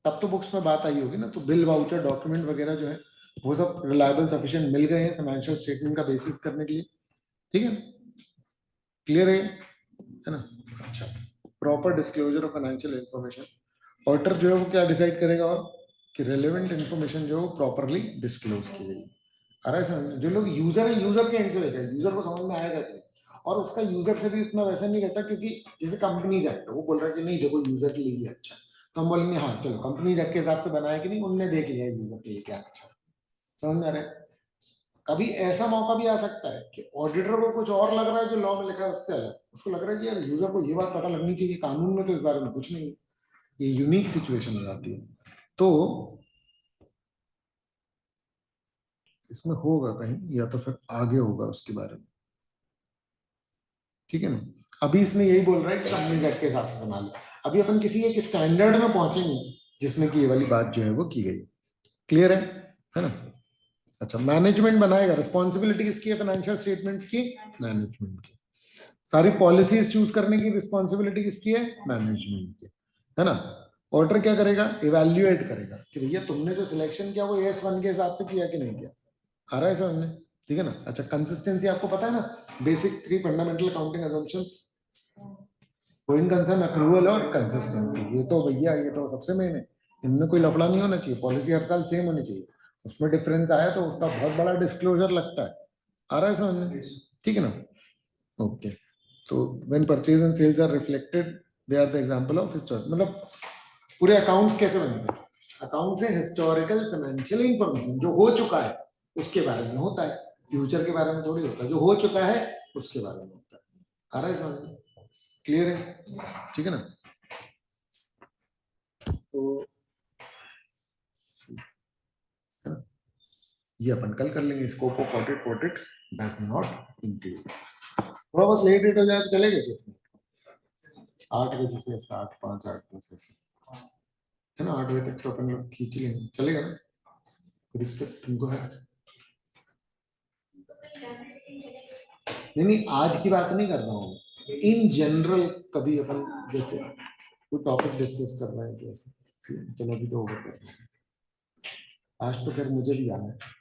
तब तो बुक्स में बात आई होगी ना। तो बिल, वाउचर, डॉक्यूमेंट वगैरह जो है वो सब रिलायबल सफिशिएंट मिल गए हैं फाइनेंशियल स्टेटमेंट का बेसिस करने के लिए। ठीक है? क्लियर है ना? अच्छा, proper disclosure of financial information. Auditor जो है वो क्या डिसाइड करेगा, और कि रेलेवेंट इंफॉर्मेशन जो प्रॉपरली डिस्क्लोज की गई। आ रहा है समझ? जो लोग यूजर है, यूजर के एंड से देखा, यूजर को समझ में आएगा कि, और उसका यूजर से भी उतना वैसा नहीं रहता, क्योंकि जैसे कंपनीज एक्ट वो बोल रहा है कि नहीं देखो यूजर के लिए ही अच्छा, तो हम बोलेंगे हाँ चलो कंपनीज एक्ट के हिसाब से बनाया कि नहीं, उनने देख लिया यूजर के लिए क्या अच्छा। समझ में आ रहा है? कभी ऐसा मौका भी आ सकता है कि ऑडिटर को कुछ और लग रहा है जो लॉ में लिखा है उससे अलग, उसको लग रहा है कि यार यूजर को ये बात पता लगनी चाहिए, कानून में तो इस बारे में कुछ नहीं है। ये यूनिक सिचुएशन हो जाती है। तो इसमें होगा कहीं, या तो फिर आगे होगा उसके बारे में। ठीक है ना? अभी इसमें यही बोल रहा है कि कंपनीज एक्ट के हिसाब से बना लो। अभी अपन किसी एक स्टैंडर्ड में पहुंचेंगे जिसमें कि ये वाली बात जो है वो की गई। क्लियर है ना? अच्छा, मैनेजमेंट बनाएगा। रिस्पॉन्सिबिलिटी किसकी है फाइनेंशियल स्टेटमेंट्स की? मैनेजमेंट की। सारी पॉलिसीज चूज करने की रिस्पॉन्सिबिलिटी किसकी है? मैनेजमेंट की, है ना? ऑडिटर क्या करेगा? इवैल्यूएट करेगा कि भैया तुमने जो सिलेक्शन किया वो AS1 के हिसाब से किया कि नहीं किया। आ रहा है समझ में? ठीक है ना? अच्छा, कंसिस्टेंसी आपको पता है ना, basic 3 fundamental accounting assumptions, going concern, accrual और कंसिस्टेंसी। ये तो भैया ये तो सबसे मेन है। इनमें कोई लफड़ा नहीं होना चाहिए, पॉलिसी हर साल सेम होनी चाहिए। उसमें डिफरेंस आया तो उसका बहुत बड़ा डिस्क्लोजर लगता है। आ रहा है समझ में? ठीक है ना? ओके। तो when purchase and sales are reflected, they are the example of historic. मतलब पूरे अकाउंट्स कैसे बनते हैं? अकाउंट से हिस्टोरिकल फाइनेंशियल इंफॉर्मेशन जो हो चुका है उसके बारे में होता है, फ्यूचर के बारे में थोड़ी होता है। जो हो चुका है उसके बारे में होता है। आ रहा है समझ में? क्लियर है? ठीक है ना? तो ये अपन कल कर लेंगे। Scope of audit, audit does not include. थोड़ा बहुत लेट हो जाए तो चलेगा क्या? 8 बजे से स्टार्ट, 5, 8, 10 ऐसे, है ना? 8 बजे तक तो अपन लोग खींच लेंगे, चलेगा ना? कोई दिक्कत तुमको है? नहीं नहीं, आज की बात नहीं कर रहा हूँ, इन जनरल कभी अपन जैसे कोई टॉपिक डिस्कस कर रहे हैं जैसे। चलो अभी तो ओवर कर रहे हैं। आज तो खैर मुझे भी आना है।